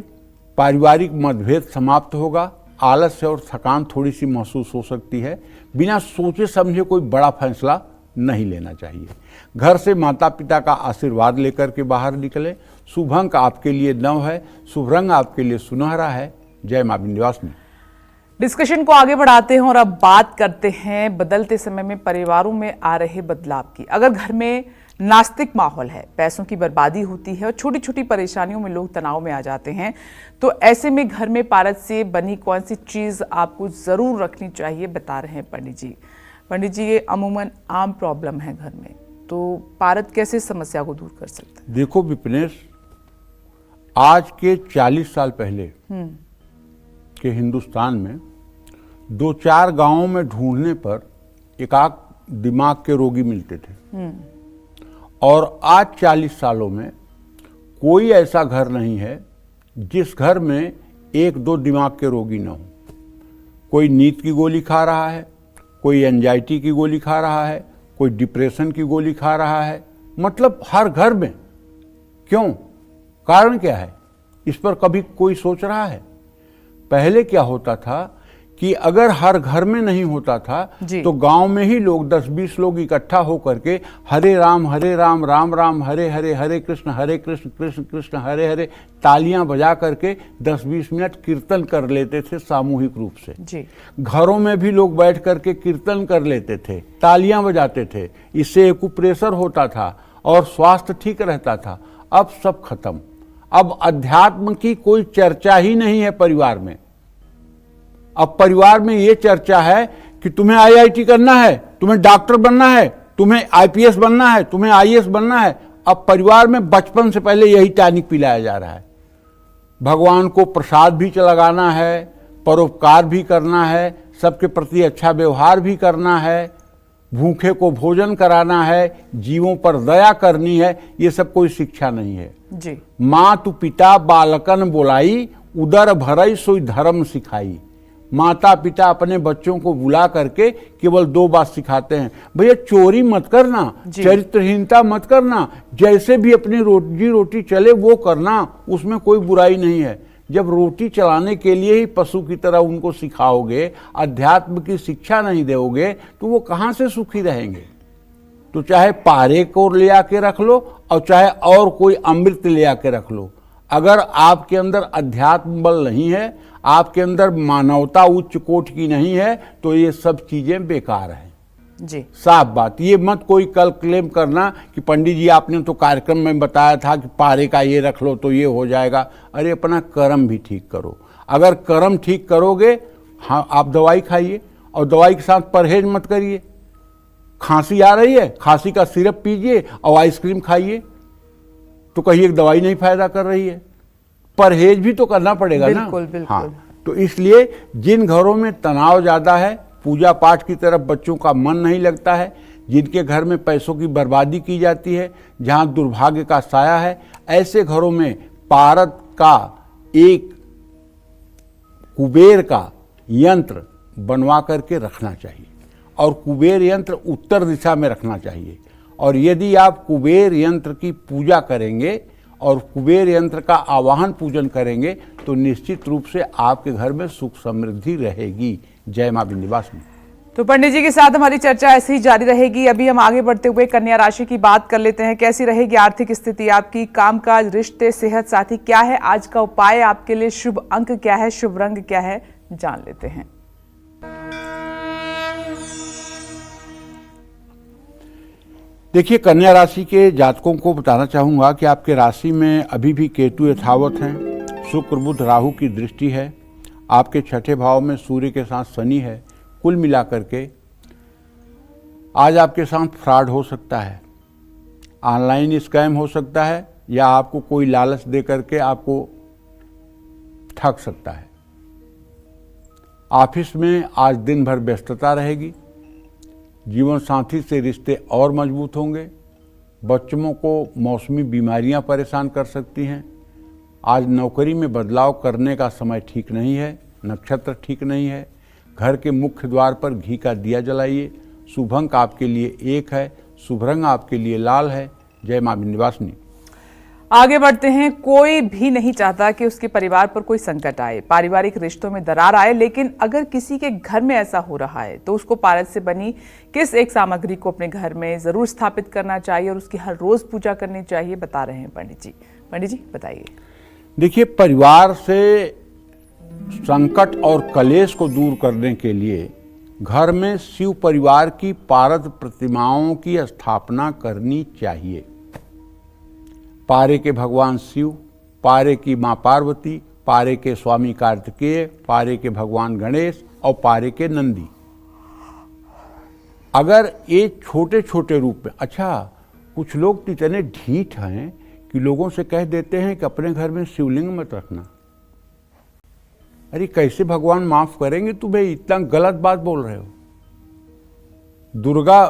पारिवारिक मतभेद समाप्त होगा। आलस्य और थकान थोड़ी सी महसूस हो सकती है। बिना सोचे समझे कोई बड़ा फैसला नहीं लेना चाहिए। घर से माता पिता का आशीर्वाद लेकर के बाहर निकले। शुभ अंक आपके लिए 9 है। शुभ रंग आपके लिए सुनहरा है। जय मां विंध्यवासिनी।
डिस्कशन को आगे बढ़ाते हैं और अब बात करते हैं बदलते समय में परिवारों में आ रहे बदलाव की। अगर घर में नास्तिक माहौल है, पैसों की बर्बादी होती है और छोटी छोटी परेशानियों में लोग तनाव में आ जाते हैं, तो ऐसे में घर में पारद से बनी कौन सी चीज आपको जरूर रखनी चाहिए, बता रहे हैं पंडित जी। पंडित जी, ये अमूमन आम प्रॉब्लम है घर में, तो पारद कैसे समस्या को दूर कर सकते हैं?
देखो विपिनेश, आज के 40 साल पहले के हिंदुस्तान में 2-4 गांवों में ढूंढने पर एकाक दिमाग के रोगी मिलते थे, और आज 40 सालों में कोई ऐसा घर नहीं है जिस घर में 1-2 दिमाग के रोगी न हो। कोई नींद की गोली खा रहा है, कोई एंजाइटी की गोली खा रहा है, कोई डिप्रेशन की गोली खा रहा है, मतलब हर घर में। क्यों? कारण क्या है? इस पर कभी कोई सोच रहा है? पहले क्या होता था कि अगर हर घर में नहीं होता था तो गांव में ही लोग 10-20 लोग इकट्ठा होकर के हरे राम राम राम हरे हरे, हरे कृष्ण कृष्ण कृष्ण हरे हरे तालियां बजा करके 10-20 मिनट कीर्तन कर लेते थे सामूहिक रूप से। जी। घरों में भी लोग बैठ करके कीर्तन कर लेते थे, तालियां बजाते थे। इससे एक्यूप्रेशर होता था और स्वास्थ्य ठीक रहता था। अब सब खत्म। अब अध्यात्म की कोई चर्चा ही नहीं है परिवार में। अब परिवार में ये चर्चा है कि तुम्हें IIT करना है, तुम्हें डॉक्टर बनना है, तुम्हें IPS बनना है, तुम्हें IAS बनना है। अब परिवार में बचपन से पहले यही टॉनिक पिलाया जा रहा है। भगवान को प्रसाद भी लगाना है, परोपकार भी करना है, सबके प्रति अच्छा व्यवहार भी करना है, भूखे को भोजन कराना है, जीवों पर दया करनी है। ये सब कोई शिक्षा नहीं है जी। मातु पिता बालकन बोलाई, उदर भरई सोई धर्म सिखाई। माता पिता अपने बच्चों को बुला करके केवल 2 बात सिखाते हैं, भैया चोरी मत करना, चरित्रहीनता मत करना, जैसे भी अपनी रोजी रोटी चले वो करना, उसमें कोई बुराई नहीं है। जब रोटी चलाने के लिए ही पशु की तरह उनको सिखाओगे, अध्यात्म की शिक्षा नहीं दोगे, तो वो कहाँ से सुखी रहेंगे? तो चाहे पारे को ले आके रख लो और चाहे और कोई अमृत ले आके रख लो, अगर आपके अंदर अध्यात्म बल नहीं है, आपके अंदर मानवता उच्च कोटि की नहीं है, तो ये सब चीजें बेकार हैं जी। साफ बात। ये मत कोई कल क्लेम करना कि पंडित जी आपने तो कार्यक्रम में बताया था कि पारे का ये रख लो तो ये हो जाएगा। अरे अपना कर्म भी ठीक करो। अगर कर्म ठीक करोगे, हाँ, आप दवाई खाइए और दवाई के साथ परहेज मत करिए। खांसी आ रही है, खांसी का सिरप पीजिए और आइसक्रीम खाइए, तो कहिए दवाई नहीं फायदा कर रही है। परहेज भी तो करना पड़ेगा ना।
बिल्कुल, बिल्कुल।
हाँ, तो इसलिए जिन घरों में तनाव ज्यादा है, पूजा पाठ की तरफ बच्चों का मन नहीं लगता है, जिनके घर में पैसों की बर्बादी की जाती है, जहां दुर्भाग्य का साया है, ऐसे घरों में पारद का एक कुबेर का यंत्र बनवा करके रखना चाहिए और कुबेर यंत्र उत्तर दिशा में रखना चाहिए। और यदि आप कुबेर यंत्र की पूजा करेंगे और कुबेर यंत्र का आवाहन पूजन करेंगे तो निश्चित रूप से आपके घर में सुख समृद्धि रहेगी। जय मां विंध्यवासिनी।
तो पंडित जी के साथ हमारी चर्चा ऐसे ही जारी रहेगी। अभी हम आगे बढ़ते हुए कन्या राशि की बात कर लेते हैं। कैसी रहेगी आर्थिक स्थिति आपकी, कामकाज, रिश्ते, सेहत साथी क्या है आज का उपाय आपके लिए, शुभ अंक क्या है, शुभ रंग क्या है, जान लेते हैं।
देखिए, कन्या राशि के जातकों को बताना चाहूंगा कि आपके राशि में अभी भी केतु यथावत हैं, शुक्र बुध राहु की दृष्टि है, आपके छठे भाव में सूर्य के साथ शनि है। कुल मिलाकर के आज आपके साथ फ्रॉड हो सकता है, ऑनलाइन स्कैम हो सकता है, या आपको कोई लालच दे करके आपको ठग सकता है। ऑफिस में आज दिन भर व्यस्तता रहेगी, जीवन साथी से रिश्ते और मजबूत होंगे। बच्चों को मौसमी बीमारियां परेशान कर सकती हैं। आज नौकरी में बदलाव करने का समय ठीक नहीं है, नक्षत्र ठीक नहीं है। घर के मुख्य द्वार पर घी का दिया जलाइए। शुभ अंक आपके लिए 1 है, शुभ रंग आपके लिए लाल है। जय मां विंध्यवासिनी।
आगे बढ़ते हैं। कोई भी नहीं चाहता कि उसके परिवार पर कोई संकट आए, पारिवारिक रिश्तों में दरार आए, लेकिन अगर किसी के घर में ऐसा हो रहा है तो उसको पारद से बनी किस एक सामग्री को अपने घर में जरूर स्थापित करना चाहिए और उसकी हर रोज पूजा करनी चाहिए, बता रहे हैं पंडित जी। पंडित जी बताइए।
देखिए, परिवार से संकट और कलेश को दूर करने के लिए घर में शिव परिवार की पारद प्रतिमाओं की स्थापना करनी चाहिए। पारे के भगवान शिव, पारे की मां पार्वती, पारे के स्वामी कार्तिकेय, पारे के भगवान गणेश और पारे के नंदी। अगर ये छोटे छोटे रूप में, अच्छा कुछ लोग तो इतने ढीठ हैं कि लोगों से कह देते हैं कि अपने घर में शिवलिंग मत रखना। अरे कैसे भगवान माफ करेंगे, तुम्हें इतना गलत बात बोल रहे हो। दुर्गा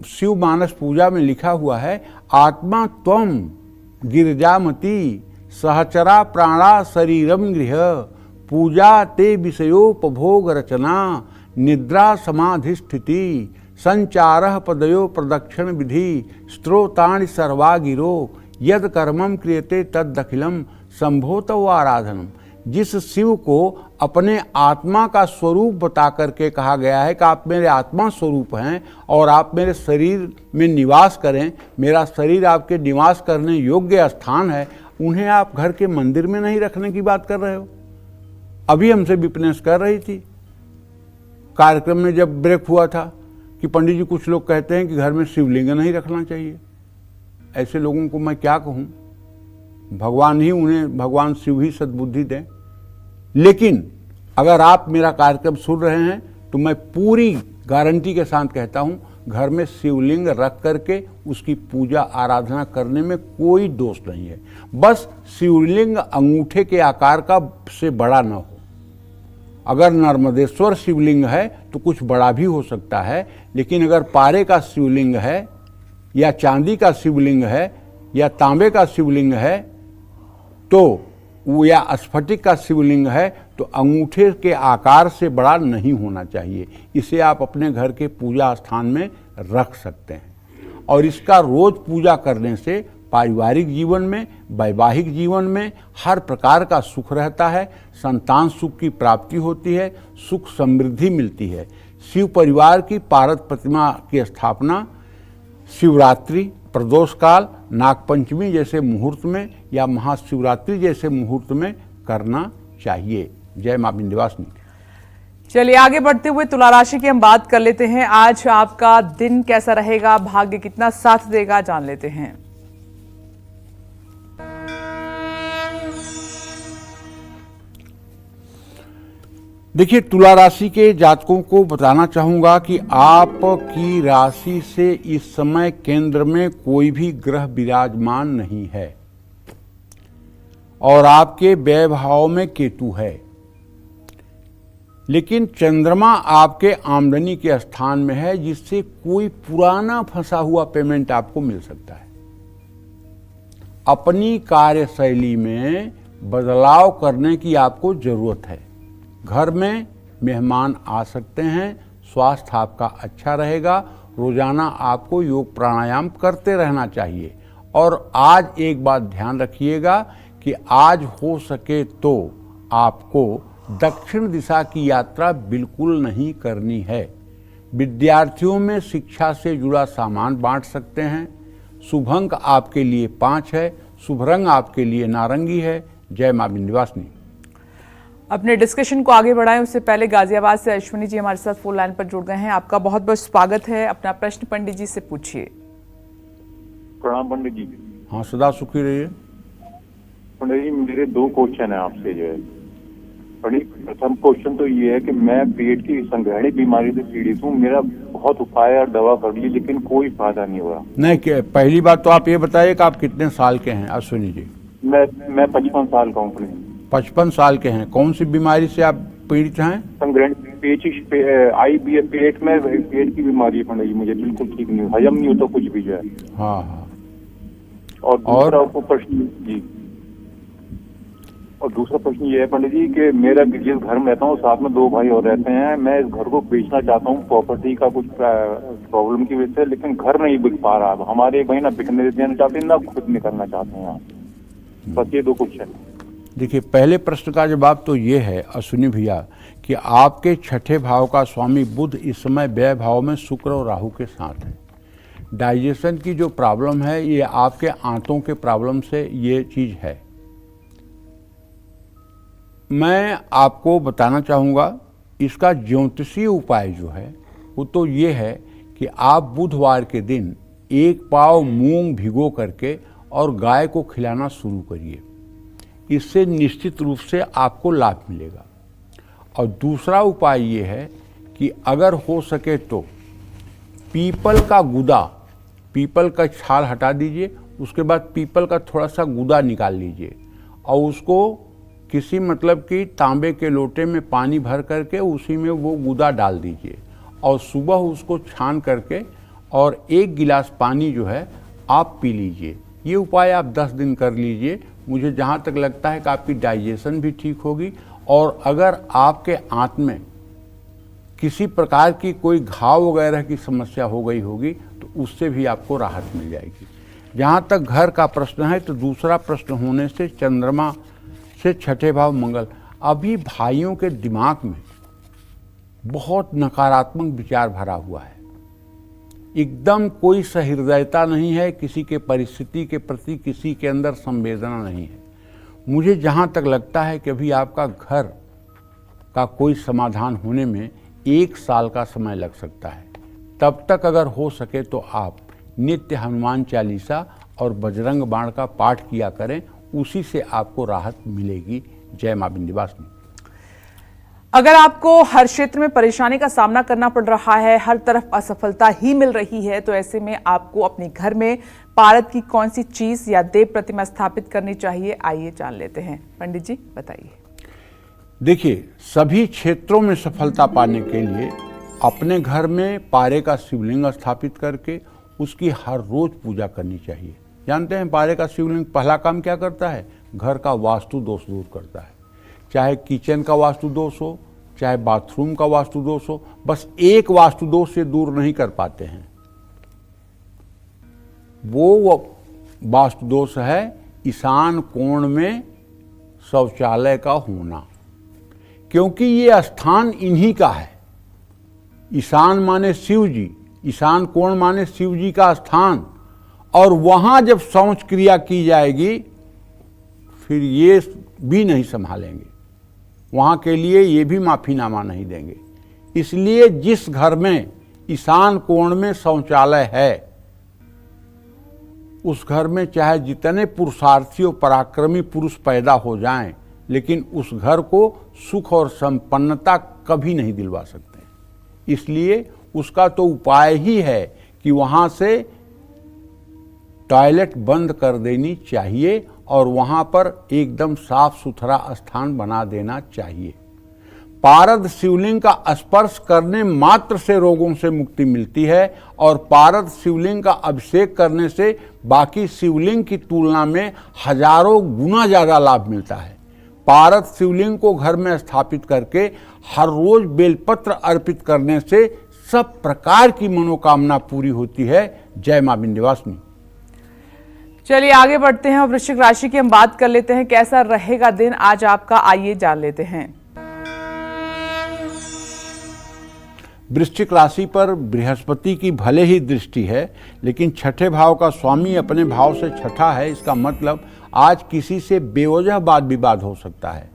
शिव मानस पूजा में लिखा हुआ है, आत्मा त्वम गिरजामती सहचरा प्राणा शरीरम गृह पूजा ते विषयोपभोग रचना निद्रा समाधिस्थिति संचारः पदयो प्रदक्षिण विधि स्त्रोतानि सर्वा गिरो यद कर्मम क्रियते तदखिलम संभोत व आराधनम। जिस शिव को अपने आत्मा का स्वरूप बता करके कहा गया है कि आप मेरे आत्मा स्वरूप हैं और आप मेरे शरीर में निवास करें, मेरा शरीर आपके निवास करने योग्य स्थान है, उन्हें आप घर के मंदिर में नहीं रखने की बात कर रहे हो। अभी हमसे विपनेस कर रही थी कार्यक्रम में जब ब्रेक हुआ था कि पंडित जी कुछ लोग कहते हैं कि घर में शिवलिंग नहीं रखना चाहिए। ऐसे लोगों को मैं क्या कहूँ, भगवान ही उन्हें, भगवान शिव ही सद्बुद्धि दें। लेकिन अगर आप मेरा कार्यक्रम सुन रहे हैं तो मैं पूरी गारंटी के साथ कहता हूं, घर में शिवलिंग रख करके उसकी पूजा आराधना करने में कोई दोष नहीं है। बस शिवलिंग अंगूठे के आकार का से बड़ा न हो। अगर नर्मदेश्वर शिवलिंग है तो कुछ बड़ा भी हो सकता है, लेकिन अगर पारे का शिवलिंग है या चांदी का शिवलिंग है या तांबे का शिवलिंग है तो वो, या स्फटिक का शिवलिंग है तो अंगूठे के आकार से बड़ा नहीं होना चाहिए। इसे आप अपने घर के पूजा स्थान में रख सकते हैं और इसका रोज पूजा करने से पारिवारिक जीवन में, वैवाहिक जीवन में हर प्रकार का सुख रहता है, संतान सुख की प्राप्ति होती है, सुख समृद्धि मिलती है। शिव परिवार की पारद प्रतिमा की स्थापना शिवरात्रि, प्रदोष काल, नागपंचमी जैसे मुहूर्त में या महाशिवरात्रि जैसे मुहूर्त में करना चाहिए। जय मां विंध्यवासिनी।
चलिए आगे बढ़ते हुए तुला राशि की हम बात कर लेते हैं। आज आपका दिन कैसा रहेगा, भाग्य कितना साथ देगा, जान लेते हैं।
देखिए, तुला राशि के जातकों को बताना चाहूंगा कि आपकी राशि से इस समय केंद्र में कोई भी ग्रह विराजमान नहीं है और आपके व्यय भाव में केतु है, लेकिन चंद्रमा आपके आमदनी के स्थान में है, जिससे कोई पुराना फंसा हुआ पेमेंट आपको मिल सकता है। अपनी कार्यशैली में बदलाव करने की आपको जरूरत है। घर में मेहमान आ सकते हैं, स्वास्थ्य आपका अच्छा रहेगा। रोजाना आपको योग प्राणायाम करते रहना चाहिए। और आज एक बात ध्यान रखिएगा कि आज हो सके तो आपको दक्षिण दिशा की यात्रा बिल्कुल नहीं करनी है। विद्यार्थियों में शिक्षा से जुड़ा सामान बांट सकते हैं। शुभ अंक आपके लिए 5 है। शुभ रंग आपके लिए नारंगी है। जय मां विंध्यवासिनी।
अपने डिस्कशन को आगे बढ़ाएं उससे पहले गाजियाबाद से अश्विनी जी हमारे साथ फोन लाइन पर जुड़ गए हैं। आपका बहुत बहुत स्वागत है। अपना प्रश्न पंडित जी से पूछिए।
प्रणाम पंडित जी।
हाँ, सदा सुखी रहिए।
पंडित जी, मेरे 2 क्वेश्चन है आपसे जो है। पंडित, प्रथम क्वेश्चन तो ये है कि मैं पेट की संग्रहणी बीमारी से पीड़ित हूँ। मेरा बहुत उपाय और दवा कर ली, लेकिन कोई फायदा नहीं हुआ।
नहीं, पहली बात तो आप ये बताइए कि आप कितने साल के हैं अश्विनी जी?
मैं 55 साल का हूँ।
55 साल के हैं। कौन सी बीमारी से आप पीड़ित हैं?
संग्रहणी IBS, पेट की बीमारी है पंडित जी। मुझे बिल्कुल ठीक नहीं, हजम नहीं होता कुछ भी जो है।
हाँ हाँ।
और दूसरा प्रश्न जी, और दूसरा प्रश्न ये है पंडित जी कि मेरा जिस घर में रहता हूँ साथ में 2 भाई और रहते हैं। मैं इस घर को बेचना चाहता हूँ, प्रॉपर्टी का कुछ प्रॉब्लम की वजह से, लेकिन घर नहीं बिक पा रहा। हमारे एक भाई ना बिकने देना चाहते हैं, ना खुद निकलना चाहते हैं। बस ये 2 क्वेश्चन।
देखिए, पहले प्रश्न का जवाब तो ये है अश्विनी भैया कि आपके छठे भाव का स्वामी बुध इस समय व्यय भाव में शुक्र और राहु के साथ है। डाइजेशन की जो प्रॉब्लम है, ये आपके आंतों के प्रॉब्लम से ये चीज़ है। मैं आपको बताना चाहूँगा इसका ज्योतिषीय उपाय जो है वो तो ये है कि आप बुधवार के दिन 1 पाव मूंग भिगो करके और गाय को खिलाना शुरू करिए। इससे निश्चित रूप से आपको लाभ मिलेगा। और दूसरा उपाय ये है कि अगर हो सके तो पीपल का गुदा, पीपल का छाल हटा दीजिए, उसके बाद पीपल का थोड़ा सा गुदा निकाल लीजिए और उसको किसी मतलब कि तांबे के लोटे में पानी भर करके उसी में वो गुदा डाल दीजिए और सुबह उसको छान करके और 1 गिलास पानी जो है आप पी लीजिए। ये उपाय आप 10 दिन कर लीजिए। मुझे जहाँ तक लगता है कि आपकी डाइजेशन भी ठीक होगी और अगर आपके आंत में किसी प्रकार की कोई घाव वगैरह की समस्या हो गई होगी तो उससे भी आपको राहत मिल जाएगी। जहाँ तक घर का प्रश्न है तो दूसरा प्रश्न होने से चंद्रमा से छठे भाव मंगल, अभी भाइयों के दिमाग में बहुत नकारात्मक विचार भरा हुआ है। एकदम कोई सहृदयता नहीं है, किसी के परिस्थिति के प्रति किसी के अंदर संवेदना नहीं है। मुझे जहाँ तक लगता है कि अभी आपका घर का कोई समाधान होने में 1 साल का समय लग सकता है। तब तक अगर हो सके तो आप नित्य हनुमान चालीसा और बजरंग बाण का पाठ किया करें, उसी से आपको राहत मिलेगी। जय मां विंध्यवासिनी।
अगर आपको हर क्षेत्र में परेशानी का सामना करना पड़ रहा है, हर तरफ असफलता ही मिल रही है, तो ऐसे में आपको अपने घर में पारद की कौन सी चीज या देव प्रतिमा स्थापित करनी चाहिए, आइए जान लेते हैं। पंडित जी बताइए।
देखिए, सभी क्षेत्रों में सफलता पाने के लिए अपने घर में पारे का शिवलिंग स्थापित करके उसकी हर रोज पूजा करनी चाहिए। जानते हैं पारे का शिवलिंग पहला काम क्या करता है? घर का वास्तु दोष दूर करता है। चाहे किचन का वास्तु दोष हो, चाहे बाथरूम का वास्तु दोष हो, बस एक वास्तु दोष से दूर नहीं कर पाते हैं। वो वास्तु दोष है ईशान कोण में शौचालय का होना, क्योंकि ये स्थान इन्हीं का है। ईशान माने शिव जी, ईशान कोण माने शिव जी का स्थान, और वहां जब शौच क्रिया की जाएगी फिर ये भी नहीं संभालेंगे, वहां के लिए ये भी माफीनामा नहीं देंगे। इसलिए जिस घर में ईशान कोण में शौचालय है उस घर में चाहे जितने पुरुषार्थी और पराक्रमी पुरुष पैदा हो जाएं, लेकिन उस घर को सुख और संपन्नता कभी नहीं दिलवा सकते। इसलिए उसका तो उपाय ही है कि वहाँ से टॉयलेट बंद कर देनी चाहिए और वहाँ पर एकदम साफ सुथरा स्थान बना देना चाहिए। पारद शिवलिंग का स्पर्श करने मात्र से रोगों से मुक्ति मिलती है और पारद शिवलिंग का अभिषेक करने से बाकी शिवलिंग की तुलना में हजारों गुना ज्यादा लाभ मिलता है। पारद शिवलिंग को घर में स्थापित करके हर रोज बेलपत्र अर्पित करने से सब प्रकार की मनोकामना पूरी होती है। जय मां विंध्यवासिनी।
चलिए आगे बढ़ते हैं और वृश्चिक राशि की हम बात कर लेते हैं, कैसा रहेगा दिन आज आपका, आइए जान लेते हैं।
वृश्चिक राशि पर बृहस्पति की भले ही दृष्टि है, लेकिन छठे भाव का स्वामी अपने भाव से छठा है। इसका मतलब आज किसी से बेवजह वाद विवाद हो सकता है।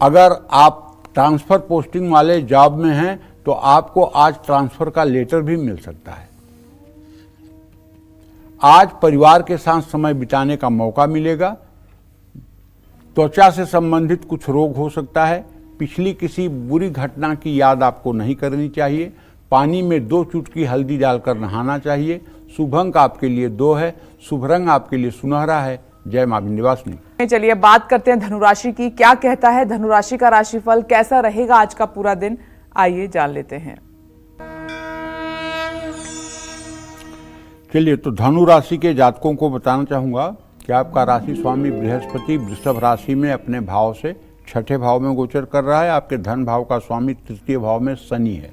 अगर आप ट्रांसफर पोस्टिंग वाले जॉब में हैं तो आपको आज ट्रांसफर का लेटर भी मिल सकता है। आज परिवार के साथ समय बिताने का मौका मिलेगा। त्वचा से संबंधित कुछ रोग हो सकता है। पिछली किसी बुरी घटना की याद आपको नहीं करनी चाहिए। पानी में 2 चुटकी हल्दी डालकर नहाना चाहिए। शुभ अंक आपके लिए 2 है। शुभ रंग आपके लिए सुनहरा है। जय मां विंध्यवासिनी।
चलिए बात करते हैं धनुराशि की, क्या कहता है धनुराशि का राशिफल, कैसा रहेगा आज का पूरा दिन, आइए जान लेते हैं।
चलिए तो धनु राशि के जातकों को बताना चाहूंगा कि आपका राशि स्वामी बृहस्पति वृषभ राशि में अपने भाव से छठे भाव में गोचर कर रहा है। आपके धन भाव का स्वामी तृतीय भाव में शनि है।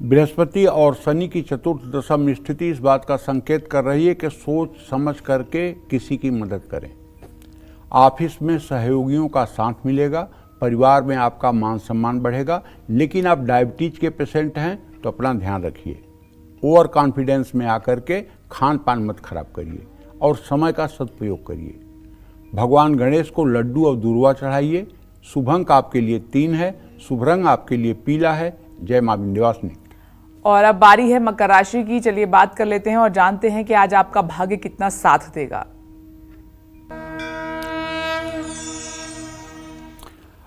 बृहस्पति और शनि की चतुर्थ दशम स्थिति इस बात का संकेत कर रही है कि सोच समझ करके किसी की मदद करें। ऑफिस में सहयोगियों का साथ मिलेगा। परिवार में आपका मान सम्मान बढ़ेगा। लेकिन आप डायबिटीज के पेशेंट हैं तो अपना ध्यान रखिए। ओवर कॉन्फिडेंस में आकर के खान पान मत खराब करिए और समय का सदुपयोग करिए। भगवान गणेश को लड्डू और दूर्वा चढ़ाइए। शुभ अंक आपके लिए 3 है। शुभ रंग आपके लिए पीला है। जय मां विंध्यवासिनी।
और अब बारी है मकर राशि की, चलिए बात कर लेते हैं और जानते हैं कि आज आपका भाग्य कितना साथ देगा।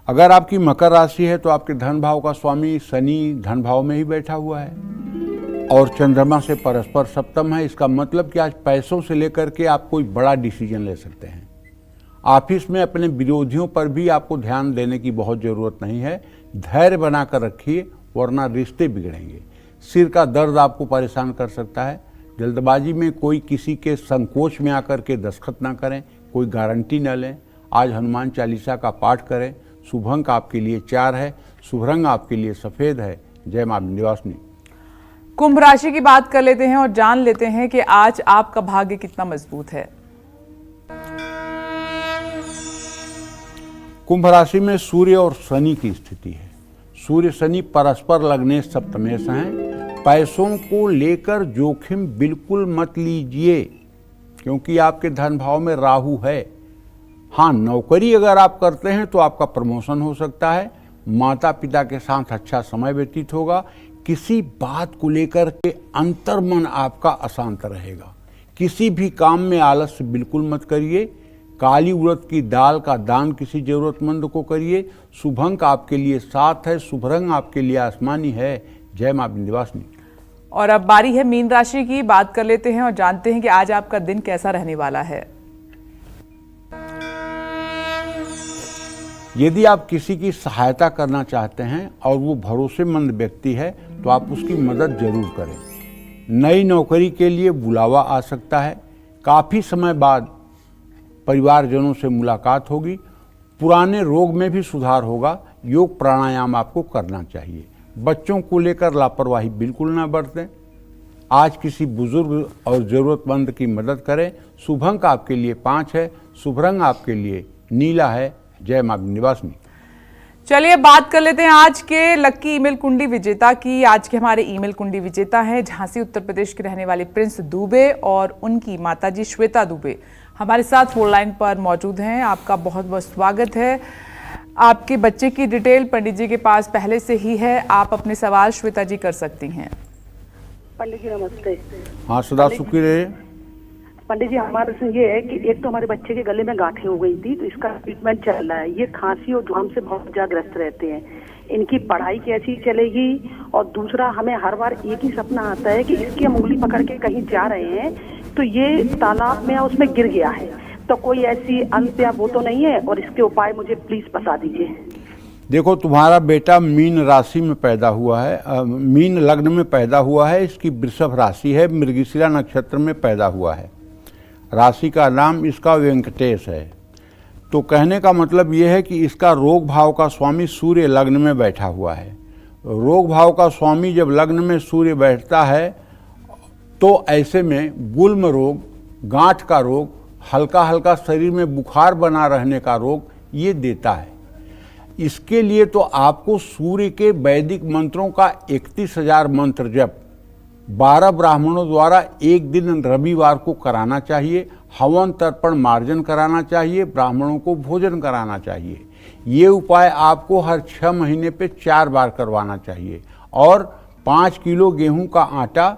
अगर आपकी मकर राशि है तो आपके धन भाव का स्वामी शनि धन भाव में ही बैठा हुआ है और चंद्रमा से परस्पर सप्तम है। इसका मतलब कि आज पैसों से लेकर के आप कोई बड़ा डिसीजन ले सकते हैं। ऑफिस में अपने विरोधियों पर भी आपको ध्यान देने की बहुत ज़रूरत नहीं है। धैर्य बनाकर रखिए वरना रिश्ते बिगड़ेंगे। सिर का दर्द आपको परेशान कर सकता है। जल्दबाजी में कोई किसी के संकोच में आकर के दस्तखत ना करें, कोई गारंटी न लें। आज हनुमान चालीसा का पाठ करें। शुभ अंक आपके लिए 4 है। शुभ रंग आपके लिए सफ़ेद है। जय मां विंध्यवासिनी।
कुंभ राशि की बात कर लेते हैं और जान लेते हैं कि आज आपका भाग्य कितना मजबूत है।
कुंभ राशि में सूर्य और शनि की स्थिति है। सूर्य शनि परस्पर लगने सप्तमेश हैं। पैसों को लेकर जोखिम बिल्कुल मत लीजिए क्योंकि आपके धन भाव में राहु है। हाँ, नौकरी अगर आप करते हैं तो आपका प्रमोशन हो सकता है। माता पिता के साथ अच्छा समय व्यतीत होगा। किसी बात को लेकर के अंतर्मन आपका अशांत रहेगा। किसी भी काम में आलस्य बिल्कुल मत करिए। काली उड़द की दाल का दान किसी जरूरतमंद को करिए। शुभ अंक आपके लिए 7 है। शुभ रंग आपके लिए आसमानी है। जय मां विंध्यवासिनी।
और अब बारी है मीन राशि की, बात कर लेते हैं और जानते हैं कि आज आपका दिन कैसा रहने वाला है।
यदि आप किसी की सहायता करना चाहते हैं और वो भरोसेमंद व्यक्ति है तो आप उसकी मदद जरूर करें। नई नौकरी के लिए बुलावा आ सकता है। काफ़ी समय बाद परिवारजनों से मुलाकात होगी। पुराने रोग में भी सुधार होगा। योग प्राणायाम आपको करना चाहिए। बच्चों को लेकर लापरवाही बिल्कुल ना बरतें। आज किसी बुजुर्ग और ज़रूरतमंद की मदद करें। शुभ अंक आपके लिए 5 है। शुभ रंग आपके लिए नीला है। जय मां विंध्यवासिनी।
चलिए बात कर लेते हैं आज के लक्की ईमेल कुंडी विजेता की। आज के हमारे ईमेल कुंडी विजेता हैं झांसी उत्तर प्रदेश के रहने वाले प्रिंस दुबे और उनकी माताजी श्वेता दुबे हमारे साथ फोन लाइन पर मौजूद हैं। आपका बहुत बहुत स्वागत है। आपके बच्चे की डिटेल पंडित जी के पास पहले से ही है। आप अपने सवाल श्वेता जी कर सकती हैं।
पंडित जी नमस्ते।
हाँ, सदा सुखी रहे।
पंडित जी हमारे से ये है कि एक तो हमारे बच्चे के गले में गांठें हो गई थी, तो इसका ट्रीटमेंट चल रहा है। ये खांसी और जुकाम से बहुत ज्यादाग्रस्त रहते हैं। इनकी पढ़ाई कैसी चलेगी? और दूसरा, हमें हर बार एक ही सपना आता है कि इसकी हम उंगली पकड़ के कहीं जा रहे हैं तो ये तालाब में उसमें गिर गया है, तो कोई ऐसी अंत या वो तो नहीं है? और इसके उपाय मुझे प्लीज बता दीजिए।
देखो, तुम्हारा बेटा मीन राशि में पैदा हुआ है, मीन लग्न में पैदा हुआ है, इसकी वृषभ राशि है, मृगशिरा नक्षत्र में पैदा हुआ है। राशि का नाम इसका वेंकटेश है। तो कहने का मतलब ये है कि इसका रोग भाव का स्वामी सूर्य लग्न में बैठा हुआ है। रोग भाव का स्वामी जब लग्न में सूर्य बैठता है तो ऐसे में गुल्म रोग, गांठ का रोग, हल्का हल्का शरीर में बुखार बना रहने का रोग ये देता है। इसके लिए तो आपको सूर्य के वैदिक मंत्रों का 31,000 मंत्र जप 12 ब्राह्मणों द्वारा एक दिन रविवार को कराना चाहिए। हवन तर्पण मार्जन कराना चाहिए, ब्राह्मणों को भोजन कराना चाहिए। ये उपाय आपको हर 6 महीने पे 4 बार करवाना चाहिए। और 5 किलो गेहूं का आटा,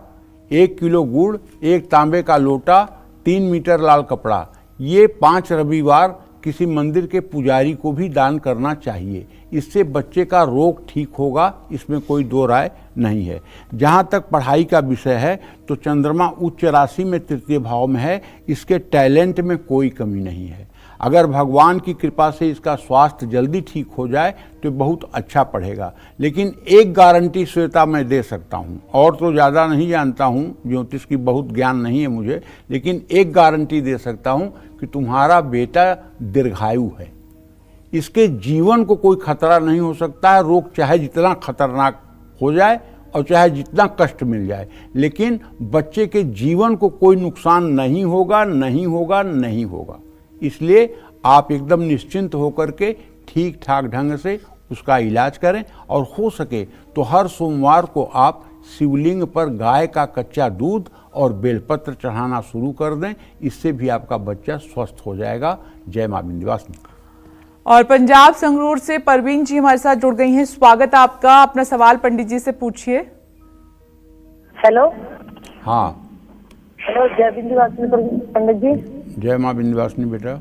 1 किलो गुड़, 1 तांबे का लोटा, 3 मीटर लाल कपड़ा, ये 5 रविवार किसी मंदिर के पुजारी को भी दान करना चाहिए। इससे बच्चे का रोग ठीक होगा, इसमें कोई दो राय नहीं है। जहाँ तक पढ़ाई का विषय है तो चंद्रमा उच्च राशि में तृतीय भाव में है, इसके टैलेंट में कोई कमी नहीं है। अगर भगवान की कृपा से इसका स्वास्थ्य जल्दी ठीक हो जाए तो बहुत अच्छा पढ़ेगा। लेकिन एक गारंटी श्वेता मैं दे सकता हूँ, और तो ज़्यादा नहीं जानता हूँ, ज्योतिष की बहुत ज्ञान नहीं है मुझे, लेकिन एक गारंटी दे सकता हूँ कि तुम्हारा बेटा दीर्घायु है। इसके जीवन को कोई खतरा नहीं हो सकता है। रोग चाहे जितना खतरनाक हो जाए और चाहे जितना कष्ट मिल जाए, लेकिन बच्चे के जीवन को कोई नुकसान नहीं होगा, नहीं होगा, नहीं होगा। इसलिए आप एकदम निश्चिंत होकर के ठीक ठाक ढंग से उसका इलाज करें। और हो सके तो हर सोमवार को आप शिवलिंग पर गाय का कच्चा दूध और बेलपत्र चढ़ाना शुरू कर दें। इससे भी आपका बच्चा स्वस्थ हो जाएगा। जय मां विंध्यवासिनी।
और पंजाब संगरूर से परवीन जी हमारे साथ जुड़ गई हैं। स्वागत है आपका। अपना सवाल पंडित जी से पूछिए।
हेलो।
हाँ,
हेलो, जय विंध्यवासिनी पंडित जी।
जय मां विंध्यवासिनी बेटा।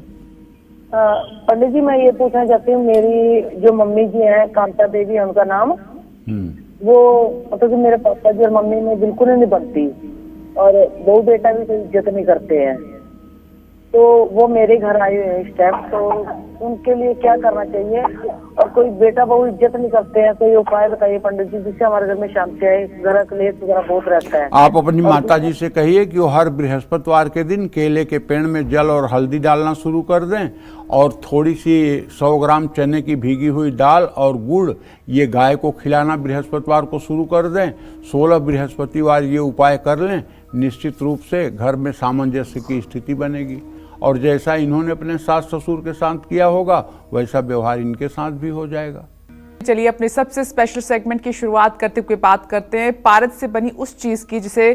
पंडित जी, मैं ये पूछना चाहती हूँ, मेरी जो मम्मी जी हैं, कांता देवी है उनका नाम, वो मतलब कि मेरे पापा जी और मम्मी में बिल्कुल नहीं बनती, और दो बेटा भी कोई इज्जत नहीं करते हैं। तो वो मेरे घर आए हुए हैं इस टाइम, तो उनके लिए क्या करना चाहिए? और कोई बेटा बहू इज्जत नहीं करते हैं, तो ये उपाय बताइए पंडित जी, जिससे हमारे घर में शांति आए। घर क्लेश वगैरह बहुत रहता है।
आप अपनी माता जी से कहिए कि वो हर बृहस्पतिवार के दिन केले के पेड़ में जल और हल्दी डालना शुरू कर दें, और थोड़ी सी 100 ग्राम चने की भीगी हुई दाल और गुड़ ये गाय को खिलाना बृहस्पतिवार को शुरू कर दें। 16 बृहस्पतिवार ये उपाय कर लें, निश्चित रूप से घर में सामंजस्य की स्थिति बनेगी। और जैसा इन्होंने अपने सास ससुर के साथ किया होगा वैसा व्यवहार इनके साथ भी हो जाएगा।
चलिए अपने सबसे स्पेशल सेगमेंट की शुरुआत करते हुए बात करते हैं पारद से बनी उस चीज की जिसे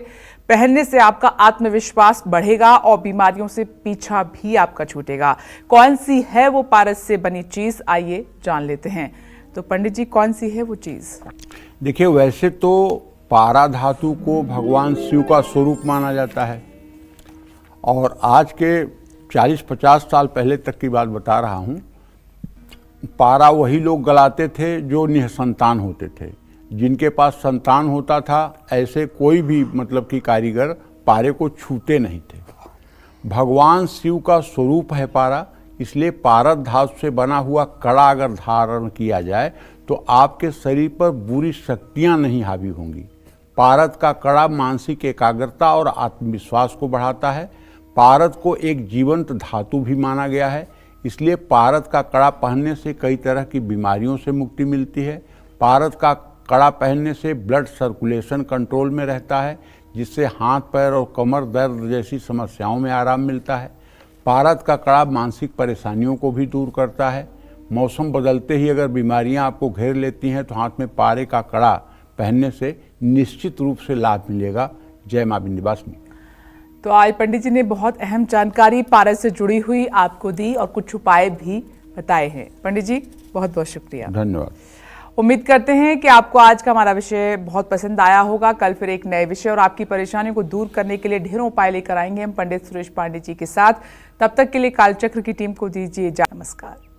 पहनने से आपका आत्मविश्वास बढ़ेगा और बीमारियों से पीछा भी आपका छूटेगा। कौन सी है वो पारद से बनी चीज, आइए जान लेते हैं। तो पंडित जी, कौन सी है वो चीज?
देखिए, वैसे तो पारा धातु को भगवान शिव का स्वरूप माना जाता है, और आज के 40-50 साल पहले तक की बात बता रहा हूँ। पारा वही लोग गलाते थे जो निसंतान होते थे। जिनके पास संतान होता था ऐसे कोई भी मतलब कि कारीगर पारे को छूते नहीं थे। भगवान शिव का स्वरूप है पारा, इसलिए पारद धातु से बना हुआ कड़ा अगर धारण किया जाए तो आपके शरीर पर बुरी शक्तियाँ नहीं हावी होंगी। पारद का कड़ा मानसिक एकाग्रता और आत्मविश्वास को बढ़ाता है। पारद को एक जीवंत धातु भी माना गया है, इसलिए पारद का कड़ा पहनने से कई तरह की बीमारियों से मुक्ति मिलती है। पारद का कड़ा पहनने से ब्लड सर्कुलेशन कंट्रोल में रहता है, जिससे हाथ पैर और कमर दर्द जैसी समस्याओं में आराम मिलता है। पारद का कड़ा मानसिक परेशानियों को भी दूर करता है। मौसम बदलते ही अगर बीमारियां आपको घेर लेती हैं तो हाथ में पारे का कड़ा पहनने से निश्चित रूप से लाभ मिलेगा। जय मां विंध्यवासिनी।
तो आज पंडित जी ने बहुत अहम जानकारी पारद से जुड़ी हुई आपको दी और कुछ उपाय भी बताए हैं। पंडित जी बहुत बहुत शुक्रिया।
धन्यवाद।
उम्मीद करते हैं कि आपको आज का हमारा विषय बहुत पसंद आया होगा। कल फिर एक नए विषय और आपकी परेशानियों को दूर करने के लिए ढेरों उपाय लेकर आएंगे हम पंडित सुरेश पांडे जी के साथ। तब तक के लिए कालचक्र की टीम को दीजिए इजाजत। नमस्कार।